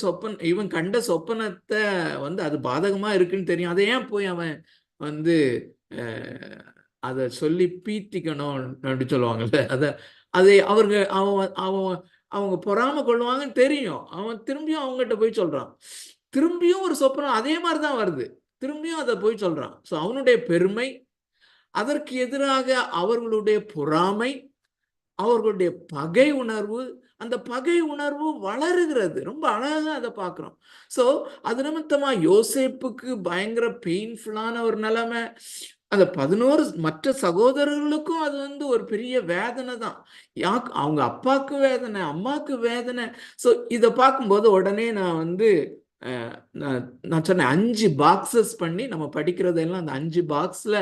இவன் கண்ட சொப்பனத்தை அது பாதகமா இருக்குன்னு தெரியும். அதை ஏன் போய் அவன் அதை சொல்லி பீத்திக்கணும் அப்படின்னு சொல்லுவாங்கல்ல, அதை அவங்க பொறாம கொள்ளுவாங்கன்னு தெரியும். அவன் திரும்பியும் அவங்ககிட்ட போய் சொல்றான். திரும்பியும் ஒரு சொப்பனம் அதே மாதிரிதான் வருது, திரும்பியும் அதை போய் சொல்றான். ஸோ அவனுடைய பெருமை, அதற்கு எதிராக அவர்களுடைய பொறாமை, அவர்களுடைய பகை உணர்வு, அந்த பகை உணர்வு வளருகிறது. ரொம்ப அழகா அதை பார்க்கிறோம். ஸோ அது நிமித்தமா யோசேப்புக்கு பயங்கர பெயின்ஃபுல்லான ஒரு நிலைமை. அந்த 11 மற்ற சகோதரர்களுக்கும் அது ஒரு பெரிய வேதனை தான். அவங்க அப்பாவுக்கு வேதனை, அம்மாவுக்கு வேதனை. ஸோ இதை பார்க்கும்போது உடனே நான் நான் சொன்னேன் 5 பாக்ஸஸ் பண்ணி நம்ம படிக்கிறதெல்லாம் அந்த 5 பாக்ஸ்ல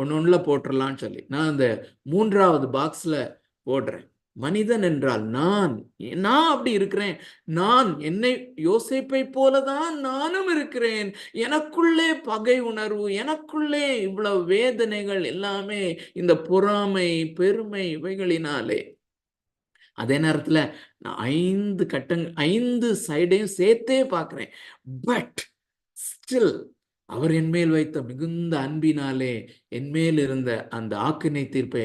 ஒன்னொன்னுல போட்டுடலாம்னு சொல்லி நான் அந்த 3வது பாக்ஸ்ல போடுறேன். மனிதன் என்றால் நான் அப்படி இருக்கிறேன். நான் என்னை யோசேப்பை போலதான் நானும் இருக்கிறேன். எனக்குள்ளே பகை உணர்வு, எனக்குள்ளே இவ்வளவு வேதனைகள் எல்லாமே இந்த பொறாமை, பெருமை இவைகளினாலே. அதே நேரத்துல நான் 5 சைடையும் சேர்த்தே பார்க்கிறேன். பட் ஸ்டில் அவர் என்மேல் வைத்த மிகுந்த அன்பினாலே என்மேல் இருந்த அந்த ஆக்கினை தீர்ப்பை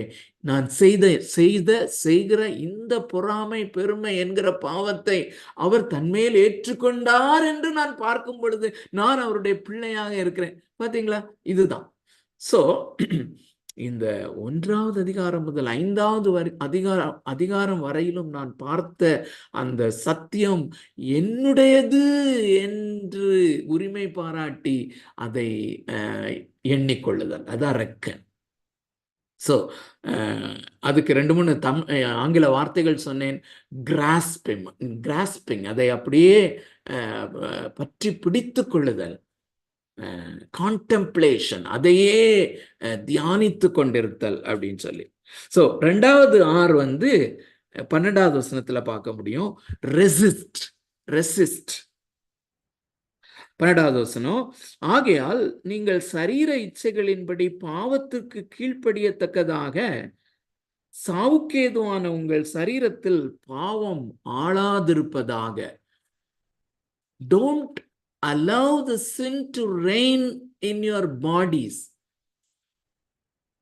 நான் செய்கிற இந்த பொறாமை, பெருமை என்கிற பாவத்தை அவர் தன்மேல் ஏற்றுக்கொண்டார் என்று நான் பார்க்கும் பொழுது நான் அவருடைய பிள்ளையாக இருக்கிறேன். பாத்தீங்களா? இதுதான். சோ இந்த 1வது அதிகாரம் முதல் 5வது அதிகாரம் வரையிலும் நான் பார்த்த அந்த சத்தியம் என்னுடையது என்று உரிமை பாராட்டி அதை எண்ணிக்கொள்ளுதல், அதான் ரெக்கன். ஸோ அதுக்கு 2-3 ஆங்கில வார்த்தைகள் சொன்னேன். கிராஸ்பிங், அதை அப்படியே பற்றி பிடித்து கொள்ளுதல், கான்டெம்ப்ளேஷன், அதையே தியானித்து கொண்டிருத்தல் அப்படின்னு சொல்லி. ஸோ 2வது R 12வது வசனத்துல பார்க்க முடியும். ரெசிஸ்ட். 12வது வசனம், ஆகையால் நீங்கள் சரீர இச்சைகளின்படி பாவத்திற்கு கீழ்ப்படியத்தக்கதாக சாவுக்கேதுவான உங்கள் சரீரத்தில் பாவம் ஆளாதிருப்பதாக. Don't allow the sin to reign in your bodies.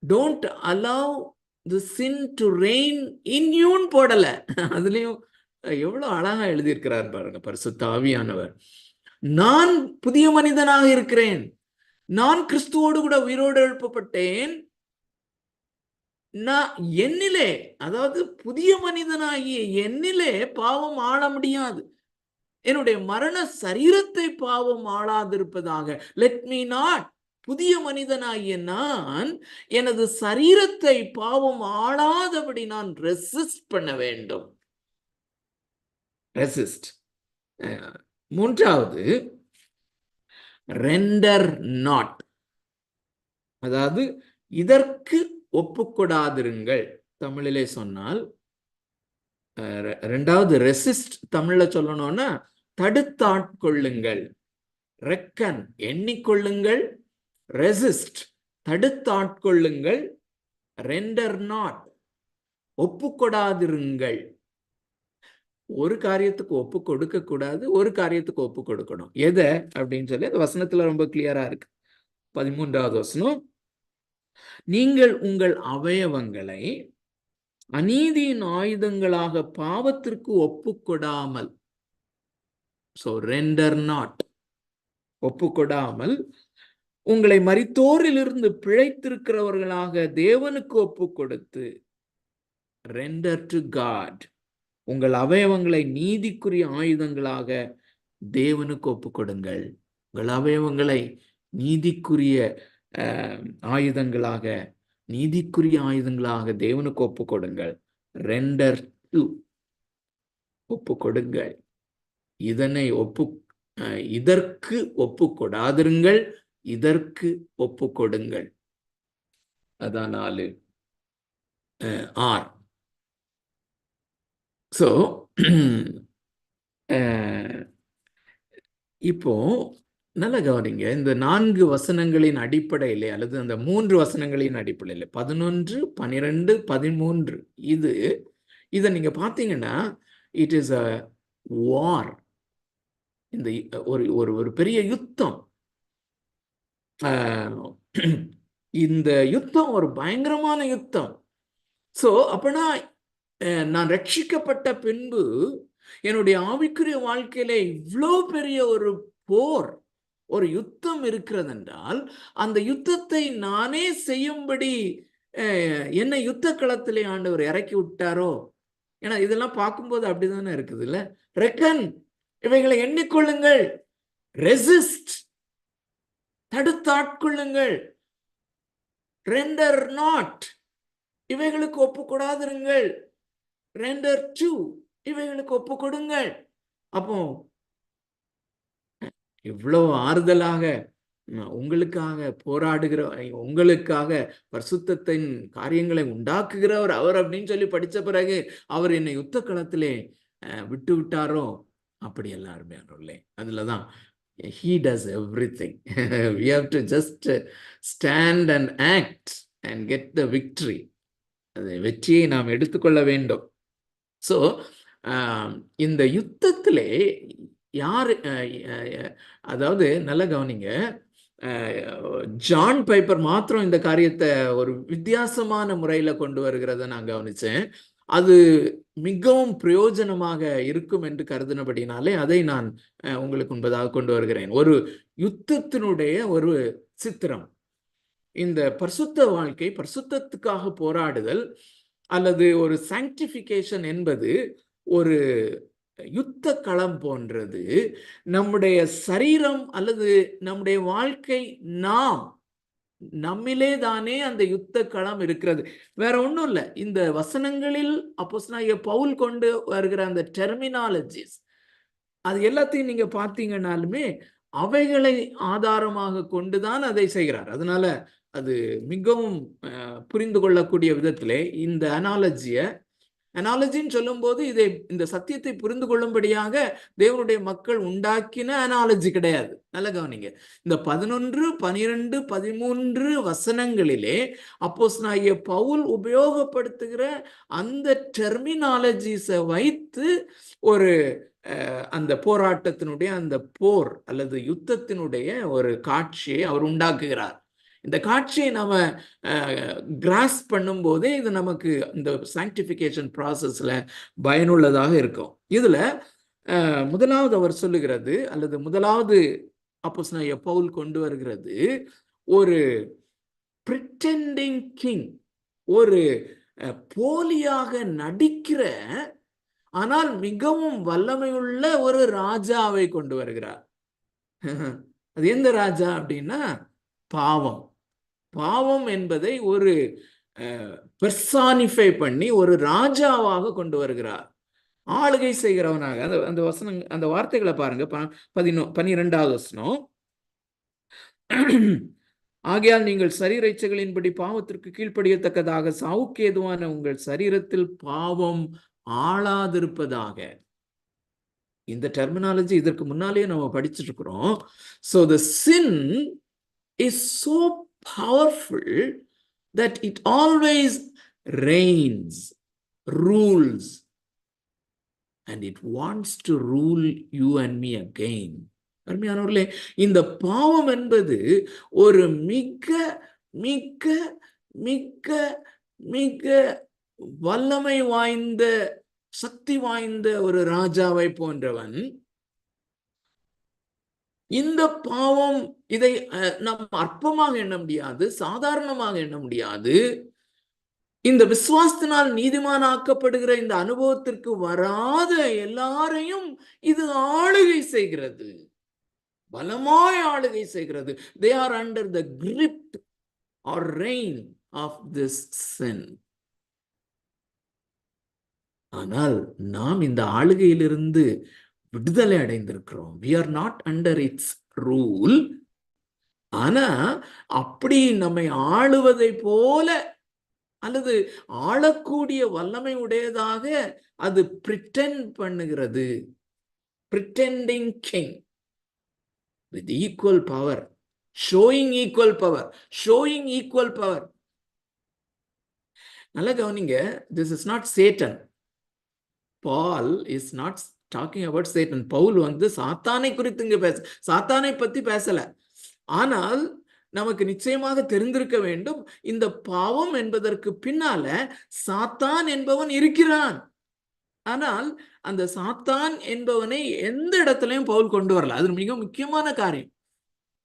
Don't allow the sin to reign in you போடல. அதுலயும் எவ்வளவு அழகா எழுதியிருக்கிறார் பாருங்க பரிசுத்த ஆவியானவர். நான் புதிய மனிதனாக இருக்கிறேன், நான் கிறிஸ்துவோடு கூட உயிரோடு எழுப்பப்பட்டேன். நான் என்னிலே, அதாவது புதிய மனிதனாகிய என்னிலே பாவம் ஆள முடியாது. என்னுடைய மரண சரீரத்தை பாவம் ஆளாதிருப்பதாக. லெட் மீ நாட், புதிய மனிதனாகிய நான் எனது சரீரத்தை பாவம் ஆளாதபடி நான் ரெசிஸ்ட் பண்ண வேண்டும். ரெசிஸ்ட். 3வது ரெண்டர் நாட், அதாவது இதற்கு ஒப்புக்கொடாதிருங்கள். தமிழிலே சொன்னால் 2வது ரெசிஸ்ட், தமிழ்ல சொல்லணும்னா தடுத்தாட்கொள்ளுங்கள். ரெக்கன் எண்ணிக்கொள்ளுங்கள், ரெசிஸ்ட் தடுத்தாட்கொள்ளுங்கள், ரெண்டர் நாட் ஒப்புக்கொடாதிருங்கள். ஒரு காரியத்துக்கு ஒப்பு கொடுக்க கூடாது, ஒரு காரியத்துக்கு ஒப்பு கொடுக்கணும். எதை அப்படின்னு சொல்லி அந்த வசனத்துல ரொம்ப கிளியரா இருக்கு. 13வது வசனம், நீங்கள் உங்கள் அவயவங்களை அநீதியின் ஆயுதங்களாக பாவத்திற்கு ஒப்புக்கொடாமல், சோ ரெண்டர் நாட், ஒப்புக்கொடாமல் உங்களை மரித்தோரிலிருந்து பிழைத்திருக்கிறவர்களாக தேவனுக்கு ஒப்பு கொடுத்து, ரெண்டர் டு காட், உங்கள் அவயவங்களை நீதிக்குரிய ஆயுதங்களாக தேவனுக்கு ஒப்பு கொடுங்கள். உங்கள் அவயவங்களை நீதிக்குரிய ஆயுதங்களாக தேவனுக்கு ஒப்பு கொடுங்கள். ரெண்டர் டு, ஒப்பு கொடுங்கள். இதனை இதற்கு ஒப்பு கொடாதிருங்கள், இதற்கு ஒப்பு கொடுங்கள். அதான் 4 ஆர். ஸோ இப்போ நல்ல கவனிங்க, இந்த 4 வசனங்களின் அடிப்படையிலே அல்லது அந்த 3 வசனங்களின் அடிப்படையில் 11, 12, 13 இதை நீங்க பார்த்தீங்கன்னா இட் இஸ் அ வார். இந்த ஒரு பெரிய யுத்தம். இந்த யுத்தம் ஒரு பயங்கரமான யுத்தம். ஸோ அப்பனா நான் ரட்சிக்கப்பட்ட பின்பு என்னுடைய ஆவிக்குரிய வாழ்க்கையில இவ்வளோ பெரிய ஒரு போர், ஒரு யுத்தம் இருக்கிறது என்றால், அந்த யுத்தத்தை நானே செய்யும்படி என்னை யுத்த களத்திலே ஆண்டவர் இறக்கி விட்டாரோ? ஏன்னா இதெல்லாம் பார்க்கும்போது அப்படிதானே இருக்குது இல்ல? ரெக்கன், இவைகளை எண்ணிக்கொள்ளுங்கள், ரெசிஸ்ட், தடுத்தாட்கொள்ளுங்கள், ரெண்டர் நாட், இவைகளுக்கு ஒப்பு கொடாதிருங்கள், ரெண்டர் டு, இவைகளுக்கு ஒப்பு கொடுங்கள். அப்போ இவ்வளவு ஆறுதலாக உங்களுக்காக போராடுகிற, உங்களுக்காக பரிசுத்தத்தின் காரியங்களை உண்டாக்குகிறவர் அவர் அப்படின்னு சொல்லி படிச்ச பிறகு அவர் என்னை யுத்த களத்திலே விட்டு விட்டாரோ? அப்படி எல்லாருமே அருளே. அதுலதான் he does everything. We have to just stand and act and get the victory. வெற்றியை நாம் எடுத்துக்கொள்ள வேண்டும். ஸோ இந்த யுத்தத்திலே யார், அதாவது நல்ல கவனிங்க, ஜான் பைப்பர் மாத்திரம் இந்த காரியத்தை ஒரு வித்தியாசமான முறையில கொண்டு வருகிறத நான் கவனிச்சேன். அது மிகவும் பிரயோஜனமாக இருக்கும் என்று கருதினபடினாலே அதை நான் உங்களுக்கு முன்பதாக கொண்டு வருகிறேன். ஒரு யுத்தத்தினுடைய ஒரு சித்திரம். இந்த பரிசுத்த வாழ்க்கை, பரிசுத்தத்துக்காக போராடுதல் அல்லது ஒரு சாங்டிஃபிகேஷன் என்பது ஒரு யுத்த களம் போன்றது. நம்முடைய சரீரம் அல்லது நம்முடைய வாழ்க்கை, நாம் நம்மிலே தானே அந்த யுத்த களம் இருக்கிறது. வேற ஒன்றும் இல்லை. இந்த வசனங்களில் அப்போஸ்தலனாகிய பவுல் கொண்டு வருகிற அந்த டெர்மினாலஜிஸ், அது எல்லாத்தையும் நீங்க பார்த்தீங்கன்னாலுமே அவைகளை ஆதாரமாக கொண்டுதான் அதை செய்கிறார். அதனால அது மிகவும் புரிந்து கொள்ளக்கூடிய விதத்திலே இந்த அனாலஜின்னு சொல்லும் போது இதை, இந்த சத்தியத்தை புரிந்து கொள்ளும்படியாக தேவனுடைய மக்கள் உண்டாக்கின அனாலஜி கிடையாது. நல்ல கவனிங்க, இந்த 11, 12, 13 வசனங்களிலே அப்போஸ்தலனாகிய பவுல் உபயோகப்படுத்துகிற அந்த டெர்மினாலஜிஸை வைத்து ஒரு அந்த போராட்டத்தினுடைய, அந்த போர் அல்லது யுத்தத்தினுடைய ஒரு காட்சியை அவர் உண்டாக்குகிறார். இந்த காட்சியை நாம கிராஸ் பண்ணும் போதே இது நமக்கு இந்த சாங்டிஃபிகேஷன் ப்ராசஸ்ல பயனுள்ளதாக இருக்கும். இதுல முதலாவது அவர் சொல்லுகிறது, அல்லது முதலாவது அப்போஸ்தலனாகிய பவுல் கொண்டு வருகிறது, ஒரு பிரிட்டெண்டிங் கிங், ஒரு போலியாக நடிக்கிற ஆனால் மிகவும் வல்லமையுள்ள ஒரு ராஜாவை கொண்டு வருகிறார். அது எந்த ராஜா அப்படின்னா பாவம். பாவம் என்பதை ஒரு பெர்சானிஃபை பண்ணி ஒரு ராஜாவாக கொண்டு வருகிறார், ஆளுகை செய்கிறவனாக. அந்த வசனம், அந்த வார்த்தைகளை பாருங்க. 12வது வசனம், ஆகையால் நீங்கள் சரீர இச்சைகளின்படி பாவத்திற்கு கீழ்ப்படியத்தக்கதாக சாவுக்கு ஏதுவான உங்கள் சரீரத்தில் பாவம் ஆளாதிருப்பதாக. இந்த டெர்மினாலஜி இதற்கு முன்னாலேயே நம்ம படிச்சுட்டு இருக்கிறோம். So the sin is so powerful that it always reigns, rules, and it wants to rule you and me again. அருமையானவர்களே, இந்த பாவம் என்பது ஒரு மிக மிக மிக மிக வல்லமை வாய்ந்த, சக்தி வாய்ந்த ஒரு ராஜாவை போன்றவன். இந்த பாவம், இதை நாம் அற்பமாக எண்ண முடியாது, சாதாரணமாக எண்ண முடியாது. இந்த விசுவாசத்தினால் நீதிமானாக்கப்படுகிற இந்த அனுபவத்திற்கு வராத எல்லாரையும் இது ஆளுகை செய்கிறது, பலமாய் ஆளுகை செய்கிறது. They are under the grip or reign of this sin. ஆனால் நாம் இந்த ஆளுகையிலிருந்து விடுதலை அடைந்திருக்கிறோம். we are not under its rule. ஆனா அப்படி நம்மை ஆளுவதை போல அல்லது ஆளக்கூடிய வல்லமை உடையதாக அது பிரிட்டெண்ட் பண்ணுகிறது. pretending king with equal power, showing equal power, showing equal power. நல்லா கவனிங்க, this is not Satan. Paul is not talking about Satan. Pavul சாத்தானை குறித்து இங்க சாத்தானை பத்தி பேசல. ஆனால் நமக்கு நிச்சயமாக தெரிந்திருக்க வேண்டும், இந்த பாவம் என்பதற்கு பின்னால சாத்தான் என்பவன் இருக்கிறான். ஆனால் அந்த சாத்தான் என்பவனை எந்த இடத்துலயும் பவுல் கொண்டு வரல. அது மிக முக்கியமான காரியம்.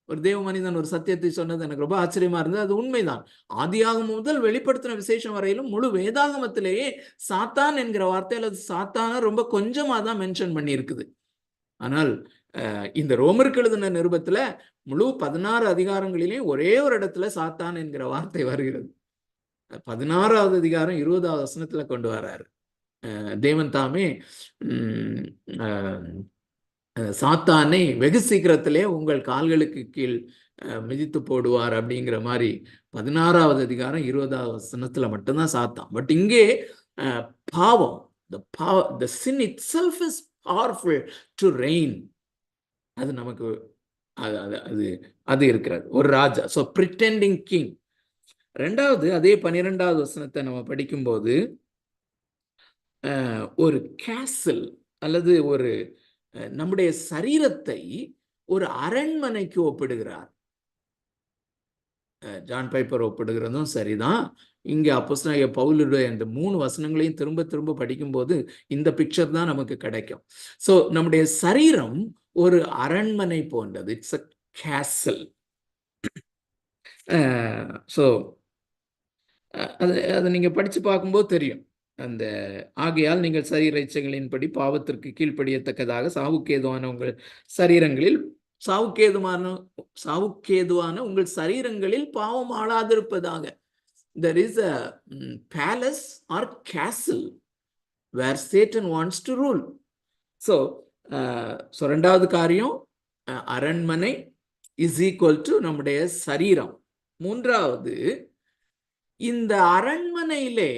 ஒரு தேவ மனிதன் ஒரு சத்தியத்தை சொன்னது எனக்கு ரொம்ப ஆச்சரியமா இருந்தது. அது உண்மைதான். ஆதியாகமம் முதல் வெளிப்படுத்தின விசேஷம் வரையிலும் முழு வேதாகமத்திலேயே சாத்தான் என்கிற வார்த்தை அல்லது சாத்தான ரொம்ப கொஞ்சமா தான் மென்ஷன் பண்ணி இருக்குது. ஆனால் இந்த ரோமருக்கு எழுதின நிருபத்துல முழு 16 அதிகாரங்களிலேயும் ஒரே ஒரு இடத்துல சாத்தான் என்கிற வார்த்தை வருகிறது. 16வது அதிகாரம் 20வது வசனத்துல கொண்டு வர்றாரு. தேவன் தாமே சாத்தானை வெகு சீக்கிரத்திலே உங்கள் கால்களுக்கு கீழ் மிதித்து போடுவார் அப்படிங்கிற மாதிரி 16வது அதிகாரம் 20வது வசனத்துல மட்டும்தான் சாத்தான். பட் இங்கே பாவம், the sin itself is powerful to reign. அது நமக்கு அது இருக்கிறது, ஒரு ராஜா. So pretending king. ரெண்டாவது, அதே 12வது வசனத்தை நம்ம படிக்கும்போது ஒரு கேசல் அல்லது ஒரு நம்முடைய சரீரத்தை ஒரு அரண்மனைக்கு ஒப்பிடுகிறார். ஜான் பைப்பர் ஒப்பிடுகிறதும் சரிதான். இங்க அப்போஸ்தலனாகிய பவுலுடைய இந்த 3 வசனங்களையும் திரும்ப திரும்ப படிக்கும்போது இந்த பிக்சர் தான் நமக்கு கிடைக்கும். ஸோ நம்முடைய சரீரம் ஒரு அரண்மனை போன்றது. It's a கேசல். ஸோ அதை நீங்க படிச்சு பார்க்கும்போது தெரியும். அந்த ஆகையால் நீங்கள் சரீர இச்சைகளின்படி பாவத்திற்கு கீழ்ப்படியத்தக்கதாக சாவுக்கேதுவான உங்கள் சரீரங்களில் சாவுக்கேதுவான உங்கள் சரீரங்களில் பாவம் ஆளாதிருப்பதாக. There is a palace or castle where Satan wants to rule. So ரெண்டாவது காரியம் அரண்மனை இஸ் ஈக்குவல் டு நம்முடைய சரீரம். மூன்றாவது, இந்த அரண்மனையிலே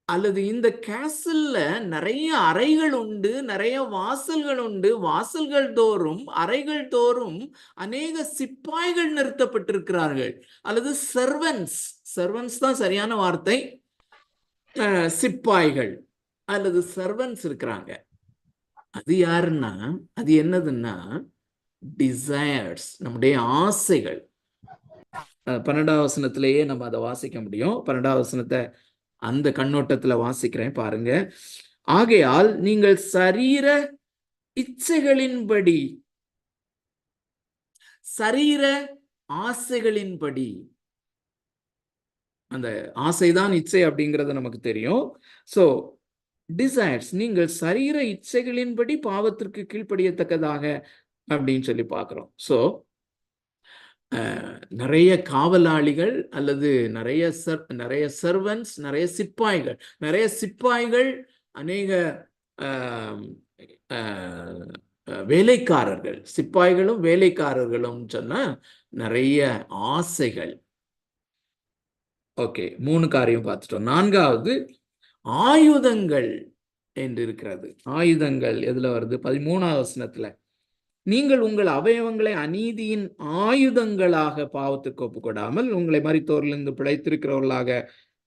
அல்லது இந்த கேசல்ல நிறைய அறைகள் உண்டு, நிறைய வாசல்கள் உண்டு. வாசல்கள் தோறும், அறைகள் தோறும் அநேக சிப்பாய்கள் நிறுத்தப்பட்டிருக்கிறார்கள். அல்லது சர்வன்ஸ் தான் சரியான வார்த்தை. சிப்பாய்கள் அல்லது சர்வன்ஸ் இருக்கிறாங்க. அது யாருன்னா, அது என்னதுன்னா டிசையர்ஸ், நம்முடைய ஆசைகள். 12வது வசனத்திலேயே நம்ம அதை வாசிக்க முடியும். 12வது வசனத்தை அந்த கண்ணோட்டத்துல வாசிக்கிறேன் பாருங்க. ஆகையால் நீங்கள் சரீர இச்சைகளின்படி, சரீர ஆசைகளின்படி, அந்த ஆசைதான் இச்சை அப்படிங்கிறது நமக்கு தெரியும். சோ டிசைர்ஸ், நீங்கள் சரீர இச்சைகளின்படி பாவத்திற்கு கீழ்ப்படியத்தக்கதாக அப்படின்னு சொல்லி பார்க்கிறோம். ஸோ நிறைய காவலாளிகள் அல்லது நிறைய சர்வன்ஸ், நிறைய சிப்பாய்கள், அநேக வேலைக்காரர்கள், சிப்பாய்களும் வேலைக்காரர்களும் சொன்னா நிறைய ஆசைகள். ஓகே, 3 காரியம் பார்த்துட்டோம். 4வது ஆயுதங்கள் என்று இருக்கிறது. ஆயுதங்கள் எதுல வருது? 13வது வசனத்துல, நீங்கள் உங்கள் அவயவங்களை அநீதியின் ஆயுதங்களாக பாவத்துக்கு ஒப்புக்கொடாமல் உங்களை மரித்தோரிலிருந்து பிழைத்திருக்கிறவர்களாக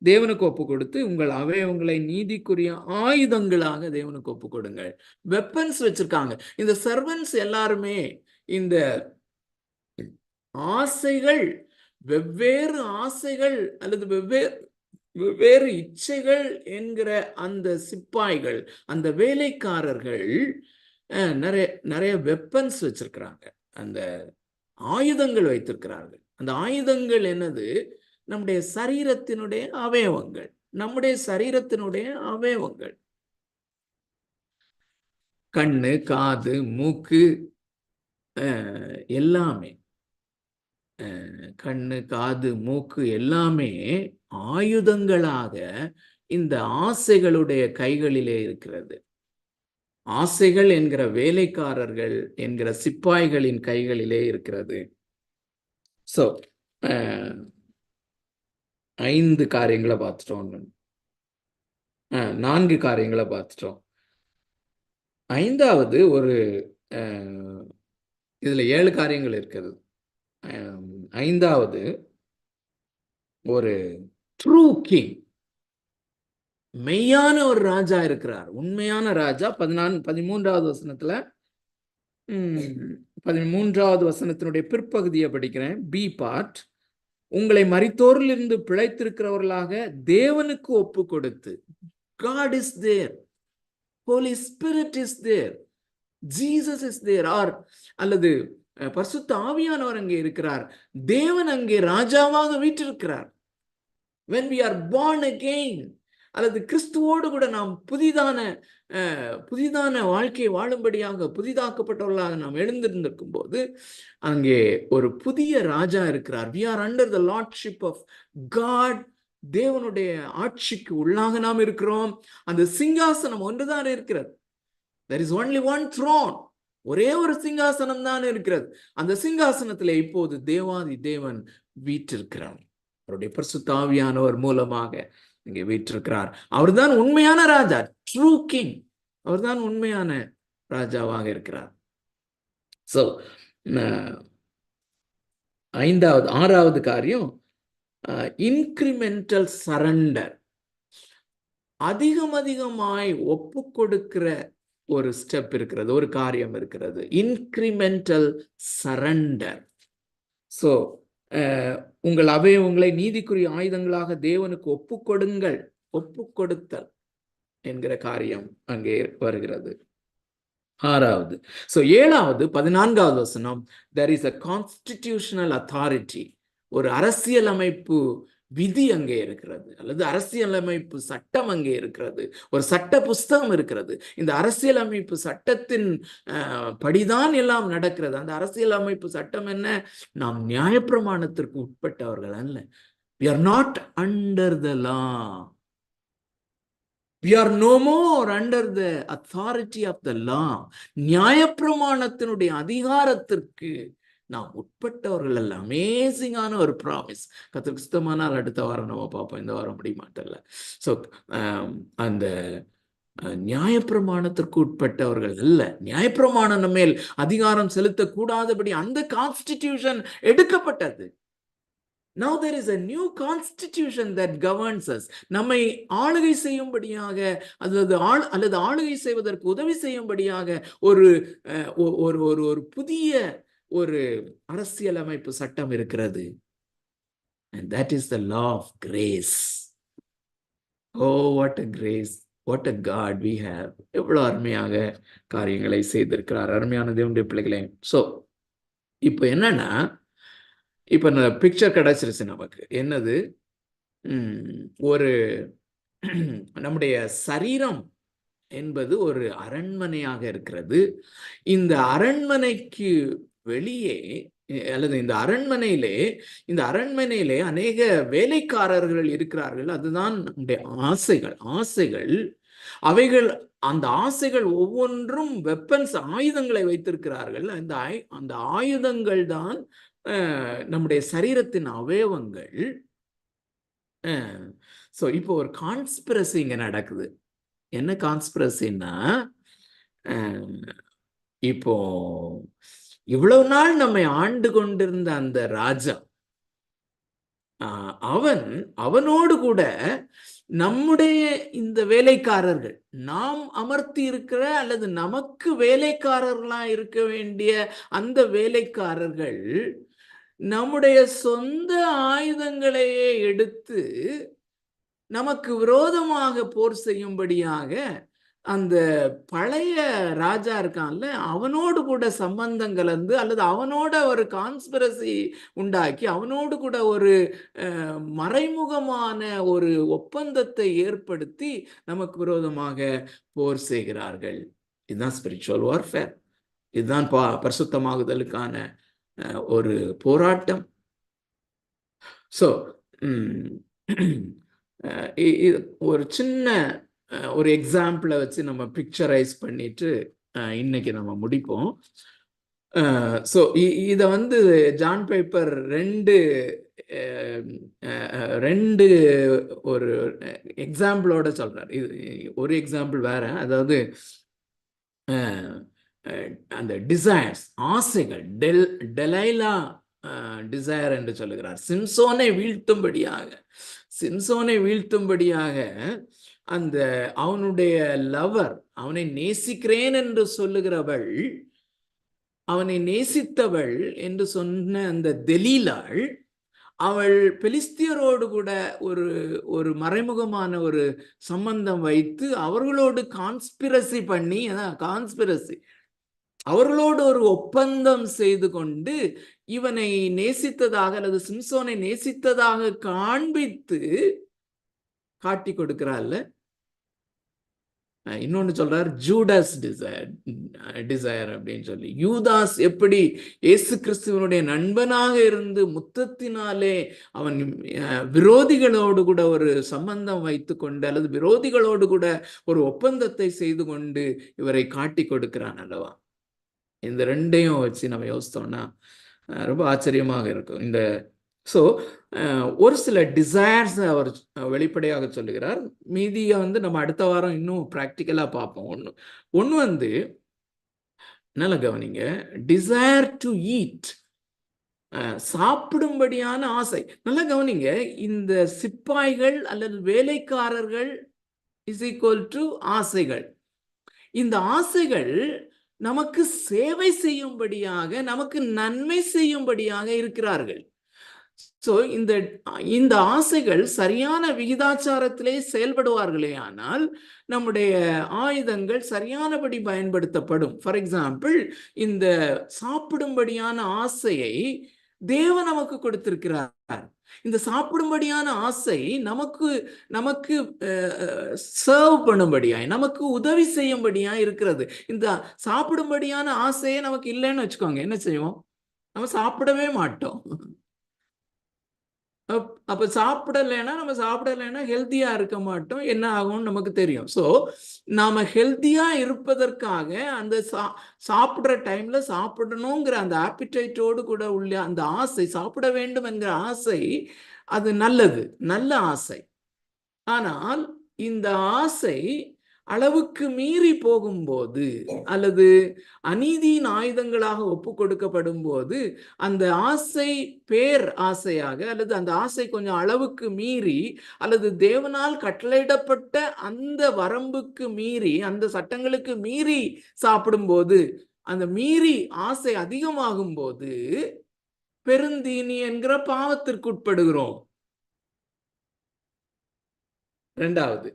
தேவனுக்கு ஒப்பு கொடுத்து உங்கள் அவயவங்களை நீதிக்குரிய ஆயுதங்களாக தேவனுக்கு ஒப்பு கொடுங்கள். வெப்பன்ஸ் வச்சிருக்காங்க. இந்த சர்வன்ஸ் எல்லாருமே இந்த ஆசைகள், வெவ்வேறு ஆசைகள் அல்லது வெவ்வேறு இச்சைகள் என்கிற அந்த சிப்பாய்கள், அந்த வேலைக்காரர்கள் நிறைய வெப்பன்ஸ் வச்சிருக்கிறாங்க. அந்த ஆயுதங்கள் வைத்திருக்கிறார்கள். அந்த ஆயுதங்கள் என்னது? நம்முடைய சரீரத்தினுடைய அவயவங்கள், நம்முடைய சரீரத்தினுடைய அவயவங்கள். கண்ணு, காது, மூக்கு, எல்லாமே, கண்ணு, காது, மூக்கு எல்லாமே ஆயுதங்களாக இந்த ஆசைகளுடைய கைகளிலே இருக்கிறது. ஆசைகள் என்கிற வேலைக்காரர்கள் என்கிற சிப்பாய்களின் கைகளிலே இருக்கிறது. ஸோ 5 காரியங்களை பார்த்துட்டோம். 4 காரியங்களை பார்த்துட்டோம். 5வது ஒரு இதுல 7 காரியங்கள் இருக்கிறது. 5வது ஒரு ட்ரூ கிங், மெய்யான ஒரு ராஜா இருக்கிறார். உண்மையான ராஜா. 13வது வசனத்துல 13வது வசனத்தினுடைய பிற்பகுதியை படிக்கிறேன். B part. உங்களை மரித்தோரில் இருந்து பிழைத்திருக்கிறவர்களாக தேவனுக்கு ஒப்பு கொடுத்து, God is there, Holy Spirit is there, Jesus is there, அல்லது பரிசுத்த ஆவியானவர் அங்கே இருக்கிறார், தேவன் அங்கே ராஜாவாக வீற்றிருக்கிறார். when we are born again, அல்லது கிறிஸ்துவோடு கூட நாம் புதிதான வாழ்க்கையை வாழும்படியாக புதிதாக்கப்பட்டவர்களாக நாம் எழுந்திருந்திருக்கும் போது அங்கே ஒரு புதிய ராஜா இருக்கிறார். we are under the lordship of God. தேவனுடைய ஆட்சிக்கு உள்ளாக நாம் இருக்கிறோம். அந்த சிங்காசனம் ஒன்றுதான் இருக்கிறது. there is only one throne. ஒரே ஒரு சிங்காசனம் தான் இருக்கிறது. அந்த சிங்காசனத்திலே இப்போது தேவாதி தேவன் வீற்றிருக்கிறார். அவருடைய பரிசுத்த ஆவியானவர் மூலமாக இங்கே வீற்றிருக்கிறார். அவர்தான் உண்மையான ராஜா, ட்ரூ கிங். அவர்தான் உண்மையான ராஜாவாக இருக்கிறார். சோ 6வது காரியம் இன்கிரிமெண்டல் சரண்டர். அதிகமாய் ஒப்பு கொடுக்கிற ஒரு ஸ்டெப் இருக்கிறது, ஒரு காரியம் இருக்கிறது. Incremental surrender. சோ உங்கள் அவயவங்களை நீதிக்குரிய ஆயுதங்களாக தேவனுக்கு ஒப்புக்கொடுங்கள். ஒப்புக்கொடுத்தல் என்கிற காரியம் அங்கே வருகிறது. 6வது. சோ 7வது 14வது வசனம், there is a constitutional authority. ஒரு அரசியலமைப்பு விதி அங்கே இருக்கிறது, அல்லது அரசியலமைப்பு சட்டம் அங்கே இருக்கிறது. ஒரு சட்ட புஸ்தகம் இருக்கிறது. இந்த அரசியலமைப்பு சட்டத்தின் படிதான் எல்லாம் நடக்கிறது. அந்த அரசியலமைப்பு சட்டம் என்ன? நாம் நியாயப்பிரமாணத்திற்கு உட்பட்டவர்கள் அல்ல. we are not under the law. we are no more under the authority of the law. நியாயப்பிரமாணத்தினுடைய அதிகாரத்திற்கு நாம் உட்பட்டவர்கள் அல்ல. அமேசிங்கான ஒரு ப்ராமிஸ். கர்த்தருக்கு சித்தமானால் அடுத்த வாரம் நம்ம பார்ப்போம். இந்த வாரம் முடிய மாட்டல. ஸோ அந்த நியாயப்பிரமாணத்திற்கு உட்பட்டவர்கள் அல்ல. நியாயப்பிரமாணம் நம்ம மேல் அதிகாரம் செலுத்தக்கூடாதபடி அந்த கான்ஸ்டிடியூஷன் எடுக்கப்பட்டது. Now there is a new constitution that governs us. நம்மை ஆளுகை செய்யும்படியாக அல்லது ஆளுகை செய்வதற்கு உதவி செய்யும்படியாக ஒரு புதிய ஒரு அரசியலமைப்பு சட்டம் இருக்கிறது. and that is the law of grace. oh what a grace, what a God we have. எவ்வளவு அருமையாக காரியங்களை செய்திருக்கிறார் அருமையான தேவனுடைய பிள்ளைகளே. சோ இப்போ என்னன்னா, இப்ப பிக்சர் கிடைச்சிருச்சு நமக்கு. என்னது? ஒரு நம்முடைய சரீரம் என்பது ஒரு அரண்மனையாக இருக்கிறது. இந்த அரண்மனைக்கு வெளியே அல்லது இந்த அரண்மனையிலே அநேக வேலைக்காரர்கள் இருக்கிறார்கள். அதுதான் நம்முடைய ஆசைகள். அவைகள், அந்த ஆசைகள் ஒவ்வொன்றும் வெப்பன்ஸ், ஆயுதங்களை வைத்திருக்கிறார்கள். அந்த ஆயுதங்கள் தான் நம்முடைய சரீரத்தின் அவயவங்கள். ஸோ இப்போ ஒரு கான்ஸ்பிரசி இங்க நடக்குது. என்ன கான்ஸ்பிரசின்னா, இப்போ இவ்வளவு நாள் நம்மை ஆண்டு கொண்டிருந்த அந்த ராஜா, அவனோடு கூட நம்முடைய இந்த வேலைக்காரர்கள், நாம் அமர்த்தி இருக்கிற அல்லது நமக்கு வேலைக்காரர்களா இருக்க வேண்டிய அந்த வேலைக்காரர்கள் நம்முடைய சொந்த ஆயுதங்களையே எடுத்து நமக்கு விரோதமாக போர் செய்யும்படியாக அந்த பழைய ராஜா இருக்கான்ல, அவனோடு கூட சம்பந்தம் கலந்து அல்லது அவனோட ஒரு கான்ஸ்பிரசி உண்டாக்கி அவனோடு கூட ஒரு மறைமுகமான ஒரு ஒப்பந்தத்தை ஏற்படுத்தி நமக்கு விரோதமாக போர் செய்கிறார்கள். இதுதான் ஸ்பிரிச்சுவல் வார்ஃபேர். இதுதான் பரிசுத்தமாகுதலுக்கான ஒரு போராட்டம். ஸோ ஒரு சின்ன ஒரு எக்ஸாம்பிளை வச்சு நம்ம பிக்சரைஸ் பண்ணிட்டு இன்னைக்கு நம்ம முடிப்போம். ஸோ இதை வந்து ஜான் பைப்பர் ரெண்டு ஒரு எக்ஸாம்பிளோட சொல்றார். இது ஒரு எக்ஸாம்பிள் வேற, அதாவது அந்த டிசைர்ஸ், ஆசைகள், டெலைலா டிசைர் என்று சொல்லுகிறார். சிம்சோனை வீழ்த்தும்படியாக அந்த அவனுடைய லவர், அவனை நேசிக்கிறேன் என்று சொல்லுகிறவள், அவனை நேசித்தவள் என்று சொன்ன அந்த தெலீலாள், அவள் பெலிஸ்தியரோடு கூட ஒரு மறைமுகமான ஒரு சம்பந்தம் வைத்து அவர்களோடு கான்ஸ்பிரசி பண்ணி, அவர்களோடு ஒரு ஒப்பந்தம் செய்து கொண்டு இவனை நேசித்ததாக அல்லது சிம்சோனை நேசித்ததாக காண்பித்து காட்டி கொடுக்கிறாள். இன்னொன்னு சொல்றார், ஜூடாஸ் டிசைர் அப்படின்னு சொல்லி. யூதாஸ் எப்படி இயேசு கிறிஸ்துவனுடைய நண்பனாக இருந்து முத்தத்தினாலே அவன் விரோதிகளோடு கூட ஒரு சம்பந்தம் வைத்து கொண்டு அல்லது விரோதிகளோடு கூட ஒரு ஒப்பந்தத்தை செய்து கொண்டு இவரை காட்டி கொடுக்கிறான் அல்லவா. இந்த ரெண்டையும் வச்சு நம்ம யோசித்தோம்னா ரொம்ப ஆச்சரியமாக இருக்கும். இந்த ஸோ ஒரு சில டிசைர்ஸ் அவர் வெளிப்படையாக சொல்லுகிறார். மீதியை வந்து நம்ம அடுத்த வாரம் இன்னும் ப்ராக்டிக்கலாக பார்ப்போம். ஒன்று வந்து நல்லா கவனிங்க, டிசைர் டு ஈட், சாப்பிடும்படியான ஆசை. நல்லா கவனிங்க, இந்த சிப்பாய்கள் அல்லது வேலைக்காரர்கள் இஸ் ஈக்குவல் டு ஆசைகள். இந்த ஆசைகள் நமக்கு சேவை செய்யும்படியாக, நமக்கு நன்மை செய்யும்படியாக இருக்கிறார்கள். ஸோ இந்த ஆசைகள் சரியான விகிதாச்சாரத்திலே செயல்படுவார்களே ஆனால் நம்முடைய ஆயுதங்கள் சரியானபடி பயன்படுத்தப்படும். ஃபார் எக்ஸாம்பிள், இந்த சாப்பிடும்படியான ஆசையை தேவன் நமக்கு கொடுத்திருக்கிறார். இந்த சாப்பிடும்படியான ஆசை நமக்கு சர்வ் பண்ணும்படியாய், நமக்கு உதவி செய்யும்படியாய் இருக்கிறது. இந்த சாப்பிடும்படியான ஆசையே நமக்கு இல்லைன்னு வச்சுக்கோங்க, என்ன செய்வோம்? நம்ம சாப்பிடவே மாட்டோம். அப்ப சாப்பிடலைன்னா ஹெல்த்தியா இருக்க மாட்டோம். என்ன ஆகும்னு நமக்கு தெரியும். ஸோ நாம ஹெல்த்தியா இருப்பதற்காக அந்த சாப்பிடுற டைம்ல சாப்பிடணுங்கிற அந்த ஆப்பிடைட்டோடு கூட உள்ள அந்த ஆசை, சாப்பிட வேண்டும் என்கிற ஆசை, அது நல்ல ஆசை. ஆனால் இந்த ஆசை அளவுக்கு மீறி போகும்போது அல்லது அநீதியின் ஆயுதங்களாக ஒப்பு கொடுக்கப்படும் போது அந்த ஆசை பேர் ஆசையாக அல்லது அந்த ஆசை கொஞ்சம் அளவுக்கு மீறி அல்லது தேவனால் கட்டளையிடப்பட்ட அந்த வரம்புக்கு மீறி, அந்த சட்டங்களுக்கு மீறி சாப்பிடும்போது, அந்த மீறி ஆசை அதிகமாகும் போது பெருந்தீனி என்கிற பாவத்திற்கு உட்படுகிறோம். ரெண்டாவது,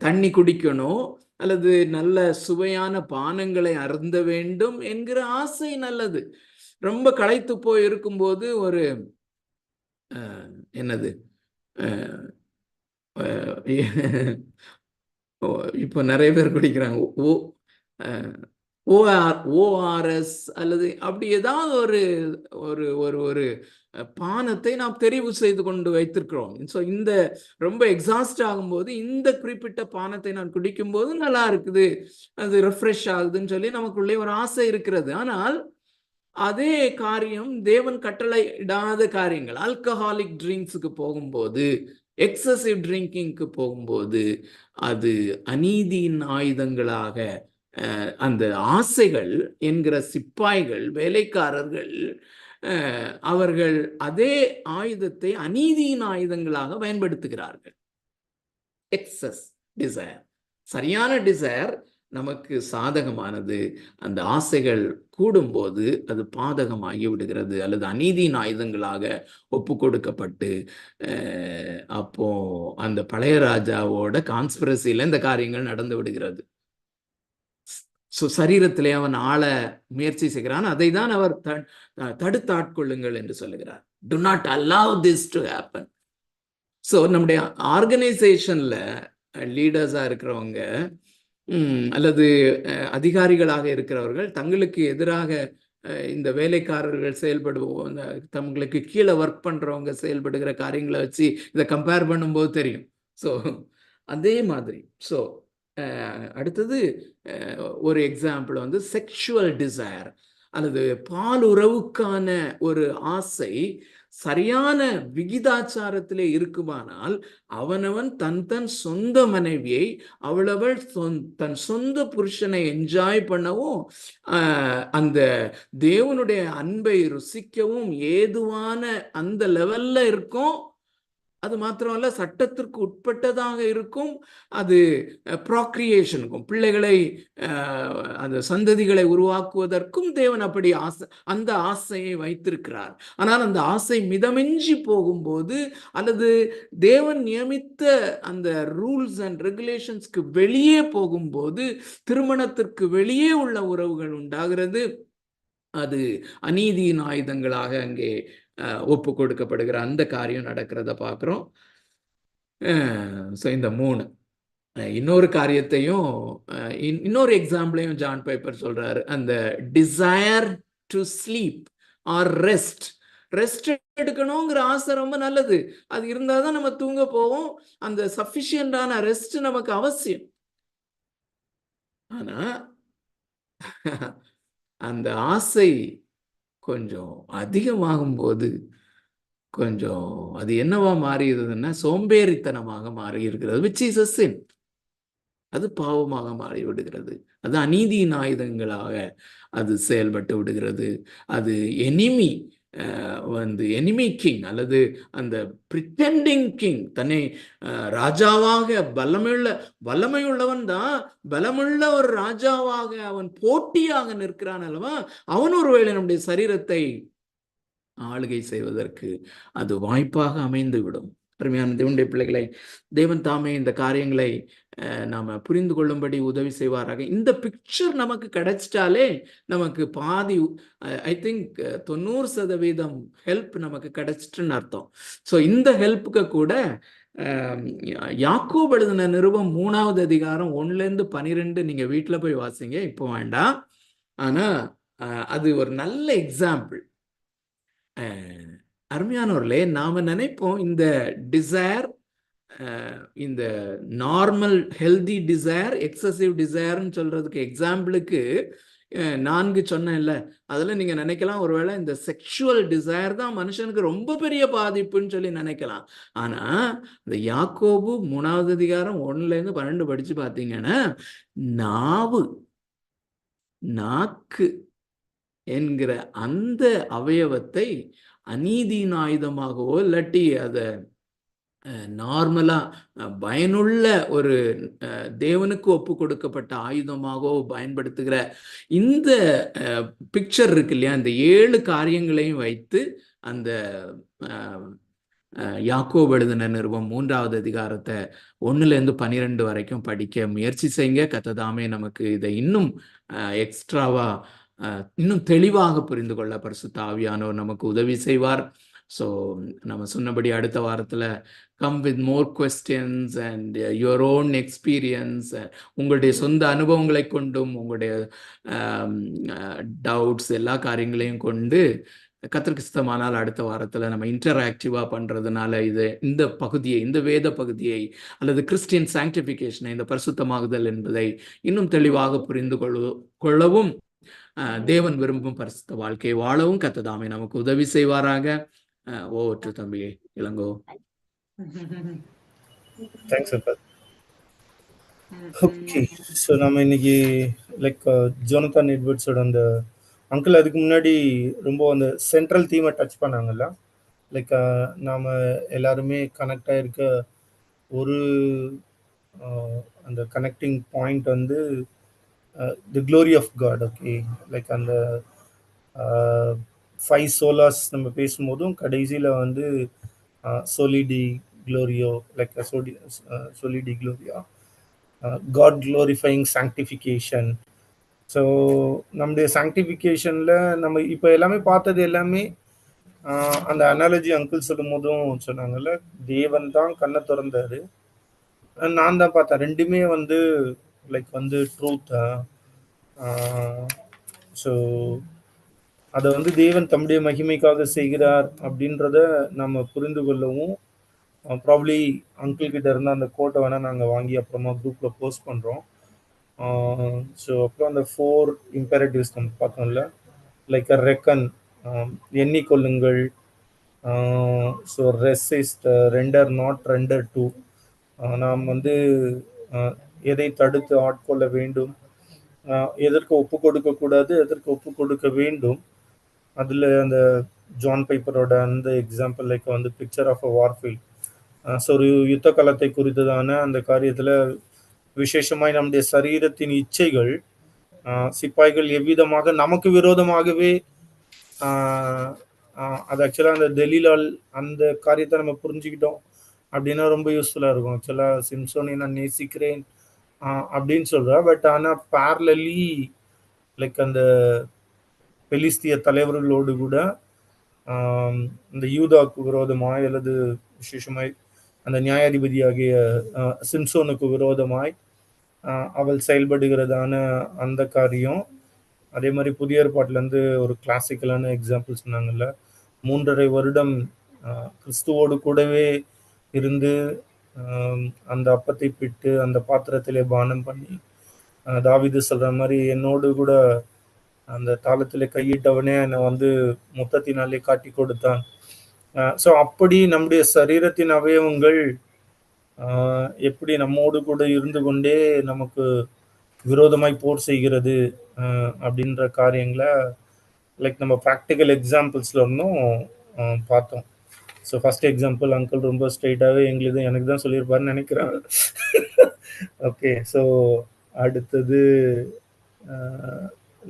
தண்ணி குடிக்கணும் அல்லது நல்ல சுவையான பானங்களை அருந்த வேண்டும் என்கிற ஆசை நல்லது. ரொம்ப களைத்து போய் இருக்கும்போது ஒரு என்னது இப்போ நிறைய பேர் குடிக்கிறாங்க ஓஆர்எஸ் அல்லது அப்படி ஏதாவது ஒரு பானத்தை நாம் தெரிவு செய்து கொண்டு வைத்திருக்கிறோம். ஸோ இந்த ரொம்ப எக்ஸாஸ்ட் ஆகும்போது இந்த குறிப்பிட்ட பானத்தை நான் குடிக்கும்போது நல்லா இருக்குது, அது ரெஃப்ரெஷ் ஆகுதுன்னு சொல்லி நமக்குள்ளே ஒரு ஆசை இருக்கிறது. ஆனால் அதே காரியம் தேவன் கட்டளையிடாத காரியங்கள், ஆல்கஹாலிக் ட்ரிங்க்ஸுக்கு போகும்போது, எக்ஸசிவ் ட்ரிங்கிங்க்கு போகும்போது அது அநீதியின் ஆயுதங்களாக அந்த ஆசைகள் என்கிற சிப்பாய்கள், வேலைக்காரர்கள், அவர்கள் அதே ஆயுதத்தை அநீதியின் ஆயுதங்களாக பயன்படுத்துகிறார்கள். எக்ஸஸ் டிசைர், சரியான டிசைர் நமக்கு சாதகமானது. அந்த ஆசைகள் கூடும்போது அது பாதகமாகி விடுகிறது அல்லது அநீதியின் ஆயுதங்களாக ஒப்பு கொடுக்கப்பட்டு அப்போ அந்த பழைய ராஜாவோட கான்ஸ்பிரசியில இந்த காரியங்கள் நடந்து விடுகிறது. சரீரத்திலே அவன் ஆள முயற்சி செய்கிறான். அதை தான் அவர் தடுத்தாட்கொள்ளுங்கள் என்று சொல்லுகிறார். To not allow this to happen. So நம்முடைய ஆர்கனைசேஷன்ல லீடர்ஸா இருக்கிறவங்க அல்லது அதிகாரிகளாக இருக்கிறவர்கள் தங்களுக்கு எதிராக இந்த வேலைக்காரர்கள் தங்களுக்கு கீழே ஒர்க் பண்றவங்க செயல்படுகிற காரியங்களை வச்சு இதை கம்பேர் பண்ணும்போது தெரியும். ஸோ அதே மாதிரி. ஸோ அடுத்தது ஒரு எக்ஸாம்பிள் வந்து செக்ஷுவல் டிசைர் அல்லது பாலுறவுக்கான ஒரு ஆசை சரியான விகிதாச்சாரத்திலே இருக்குமானால் அவனவன் தன் தன் சொந்த மனைவியை அவளவள் தன் சொந்த புருஷனை என்ஜாய் பண்ணவும் அந்த தேவனுடைய அன்பை ருசிக்கவும் ஏதுவான அந்த லெவல்ல இருக்கும். அது மாத்திரமல்ல, சட்டத்திற்கு உட்பட்டதாக இருக்கும். அது ப்ராக்ரியேஷனுக்கும், பிள்ளைகளை அந்த சந்ததிகளை உருவாக்குவதற்கும் தேவன் அப்படி அந்த ஆசையை வைத்திருக்கிறார். ஆனால் அந்த ஆசை மிதமிஞ்சி போகும்போது அல்லது தேவன் நியமித்த அந்த ரூல்ஸ் அண்ட் ரெகுலேஷன்ஸ்க்கு வெளியே போகும்போது, திருமணத்திற்கு வெளியே உள்ள உறவுகள் உண்டாகிறது. அது அநீதியின் ஆயுதங்களாக அங்கே ஒப்பு கொடுக்கப்படுகிற அந்த காரியம் நடக்கிறத பார்க்குறோம். ஸோ இந்த 3 இன்னொரு காரியத்தையும் இன்னொரு எக்ஸாம்பிளையும் ஜான் பைப்பர் சொல்றாரு. அந்த desire to sleep or rest எடுக்கணுங்கிற ஆசை ரொம்ப நல்லது. அது இருந்தால் தான் நம்ம தூங்க போவோம். அந்த சஃபிஷியண்டான ரெஸ்ட் நமக்கு அவசியம். ஆனா அந்த ஆசை கொஞ்சம் அதிகமாகும் போது கொஞ்சம் அது என்னவா மாறிடுதுன்னா சோம்பேறித்தனமாக மாறி இருக்கிறது. which is a sin. அது பாவமாக மாறி விடுகிறது. அது அநீதியின் ஆயுதங்களாக அது செயல்பட்டு விடுகிறது. அது எனிமி வந்து எனிமி கிங் அல்லது அந்த பிரிட்டெண்டிங் கிங், தன்னை ராஜாவாக வல்லமையுள்ளவன் தான், பலமுள்ள ஒரு ராஜாவாக அவன் போட்டியாக நிற்கிறான் அல்லவா, அவன் ஒருவேளை நம்முடைய சரீரத்தை ஆளுகை செய்வதற்கு அது வாய்ப்பாக அமைந்துவிடும். அருமையான தேவனுடைய பிள்ளைகளை, தேவன் தாமே இந்த காரியங்களை நாம புரிந்து கொள்ளும்படி உதவி செய்வாராக. இந்த பிக்சர் நமக்கு கிடைச்சிட்டாலே நமக்கு பாதி, ஐ திங்க் 90% ஹெல்ப் நமக்கு கிடைச்சிட்டுன்னு அர்த்தம். ஸோ இந்த ஹெல்ப்புக்கு கூட யாக்கோபு எழுதின நிருபம் 3வது அதிகாரம் 1-12 நீங்க வீட்டில் போய் வாசிங்க, இப்போ வேண்டாம். ஆனா அது ஒரு நல்ல எக்ஸாம்பிள். அருமையானவர்களே, நாம நினைப்போம் இந்த டிசைர், இந்த நார்மல் ஹெல்தி டிசைர், எக்ஸசிவ் டிசைர்னு சொல்றதுக்கு எக்ஸாம்பிளுக்கு 4 சொன்னேன் இல்ல, அதுல நீங்க நினைக்கலாம் ஒருவேளை இந்த செக்ஷுவல் டிசைர் தான் மனுஷனுக்கு ரொம்ப பெரிய பாதிப்புன்னு சொல்லி நினைக்கலாம். ஆனா இந்த யாக்கோபு 3வது அதிகாரம் 1-12 படிச்சு பார்த்தீங்கன்னா, நாக்கு என்கிற அந்த அவயவத்தை அநீதியின் ஆயுதமாகவோ இல்லாட்டி அதை நார்மலா பயனுள்ள ஒரு தேவனுக்கு ஒப்பு கொடுக்கப்பட்ட ஆயுதமாகவோ பயன்படுத்துகிற இந்த பிக்சர் இருக்கு இல்லையா, இந்த 7 காரியங்களையும் வைத்து அந்த யாக்கோபு எழுதின நிருபம் 3வது அதிகாரத்தை 1-12 வரைக்கும் படிக்க முயற்சி செய்யுங்க. கர்த்தர் நமக்கு இதை இன்னும் எக்ஸ்ட்ராவா இன்னும் தெளிவாக புரிந்து கொள்ள பரிசுத்த ஆவியானவர் நமக்கு உதவி செய்வார். ஸோ நம்ம சொன்னபடி அடுத்த வாரத்தில் come with more questions and your own experience, உங்களுடைய சொந்த அனுபவங்களை கொண்டும் உங்களுடைய டவுட்ஸ் எல்லா காரியங்களையும் கொண்டு கர்த்தருக்கு சித்தமானால் அடுத்த வாரத்தில் நம்ம இன்டராக்டிவாக பண்ணுறதுனால இந்த பகுதியை, இந்த வேத பகுதியை அல்லது கிறிஸ்டியன் சாங்டிஃபிகேஷனை, இந்த பரிசுத்தமாகுதல் என்பதை இன்னும் தெளிவாக புரிந்து கொள்ளவும் தேவன் விரும்பும் பரிசுத்த வாழ்க்கை வாழவும் கர்த்தர் நமக்கு உதவி செய்வாராக. ஓட்டு தம்பி Ilango. Thanks uncle. Okay, so நம்ம இன்னைக்கு லைக் ஜோனத்தான் எட்வர்ட்ஸோட அந்த அங்கிள் அதுக்கு முன்னாடி ரொம்ப அந்த சென்ட்ரல் தீமை டச் பண்ணாங்கல்ல, லைக் நாம் எல்லாருமே கனெக்ட் ஆகிருக்க ஒரு அந்த கனெக்டிங் பாயிண்ட் வந்து the glory of God. Okay, like அந்த 5 சோலாஸ் நம்ம பேசும்போதும் கடைசியில் வந்து சோலிடி க்ளோரியோ, லைக் சோலிடி க்ளோரியா, காட் க்ளோரிஃபைங் சாங்டிஃபிகேஷன். ஸோ நம்முடைய சாங்டிஃபிகேஷனில் நம்ம இப்போ எல்லாமே பார்த்தது எல்லாமே அந்த அனாலஜி அங்கிள் சொல்லும் போதும் சொன்னாங்கல்ல, தேவன் தான் கண்ணை திறந்தாரு, நான் தான் பார்த்தேன், ரெண்டுமே வந்து லைக் வந்து ட்ரூத்தா. ஸோ அதை வந்து தேவன் தம்முடைய மகிமைக்காக செய்கிறார் அப்படின்றத நம்ம புரிந்து கொள்ளவும் ப்ராப்ளி அங்கிள் கிட்ட இருந்து அந்த கோட்டை வேணால் நாங்கள் வாங்கி அப்புறமா குரூப்பில் போஸ்ட் பண்ணுறோம். ஸோ அப்புறம் அந்த 4 இம்பேரட்டிவ்ஸ் நம்ம பார்த்தோம்ல, லைக் அ ரெக்கன், எண்ணிக்கொள்ளுங்கள், so resist, render not render to, நாம் வந்து எதை தடுத்து ஆட்கொள்ள வேண்டும், எதற்கு ஒப்பு கொடுக்க கூடாது, எதற்கு ஒப்பு கொடுக்க வேண்டும். அதில் அந்த ஜான் பைப்பரோட அந்த எக்ஸாம்பிள் லைக் வந்து பிக்சர் ஆஃப் அ வார்ஃபீல்ட். ஸோ ஒரு யுத்த காலத்தை குறித்ததான அந்த காரியத்தில் விசேஷமாய் நம்முடைய சரீரத்தின் இச்சைகள், சிப்பாய்கள் எவ்விதமாக நமக்கு விரோதமாகவே, அது ஆக்சுவலாக அந்த தெலீலால் அந்த காரியத்தை நம்ம புரிஞ்சுக்கிட்டோம் அப்படின்னா ரொம்ப யூஸ்ஃபுல்லாக இருக்கும். ஆக்சுவலாக சிம்சோனை நான் நேசிக்கிறேன் அப்படின்னு சொல்கிறா, பட் ஆனால் பேரலி லைக் அந்த பெலிஸ்திய தலைவர்களோடு கூட இந்த யூதாவுக்கு விரோதமாய் அல்லது விசேஷமாய் அந்த நியாயாதிபதியாகிய சிம்சோனுக்கு விரோதமாய் அவள் செயல்படுகிறதான அந்த காரியம். அதே மாதிரி புதிய ஏற்பாட்டிலேருந்து ஒரு கிளாசிக்கலான எக்ஸாம்பிள் சொன்னாங்கல்ல, 3.5 வருடம் கிறிஸ்துவோடு கூடவே இருந்து அந்த அப்பத்தை பிட்டு அந்த பாத்திரத்திலே பானம் பண்ணி, தாவீது சொல்ற மாதிரி என்னோடு கூட அந்த தாளத்திலே கையிட்டவனே என்னை வந்து முத்தத்தினாலே காட்டி கொடுத்தான். ஸோ அப்படி நம்முடைய சரீரத்தின் அவயவங்கள் எப்படி நம்மோடு கூட இருந்து கொண்டே நமக்கு விரோதமாய் போர் செய்கிறது அப்படின்ற காரியங்களை லைக் நம்ம ப்ராக்டிக்கல் எக்ஸாம்பிள்ஸ்ல இருந்தும் பார்த்தோம். ஸோ ஃபர்ஸ்ட் எக்ஸாம்பிள் அங்கிள் ரொம்ப ஸ்ட்ரெயிட்டாகவே எங்களுக்கு எனக்கு தான் சொல்லியிருப்பாருன்னு நினைக்கிறேன். ஓகே, ஸோ அடுத்தது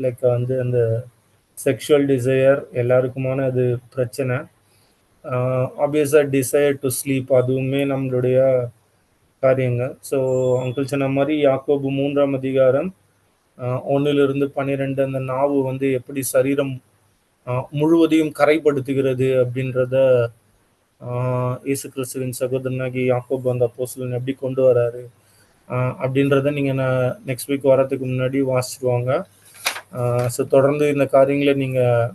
லைக் வந்து அந்த செக்ஷுவல் டிசையர் எல்லாருக்குமான அது பிரச்சனை. ஆப்வியஸாக டிசையர் டு ஸ்லீப் அதுவுமே நம்மளுடைய காரியங்க. ஸோ அங்கிள் சொன்ன மாதிரி யாக்கோபு 3ஆம் அதிகாரம் 1-12 அந்த நாவு வந்து எப்படி சரீரம் முழுவதையும் கரைப்படுத்துகிறது அப்படின்றத இயேசு கிறிஸ்துவின் சகோதரனாகி யாக்கோபு அந்த அப்போஸ்தலன் எப்படி கொண்டு வராரு அப்படின்றத நீங்கள் நான் நெக்ஸ்ட் வீக் வரதுக்கு முன்னாடி வாசிச்சுடுவாங்க. ஸோ தொடர்ந்து இந்த காரியங்களை நீங்கள்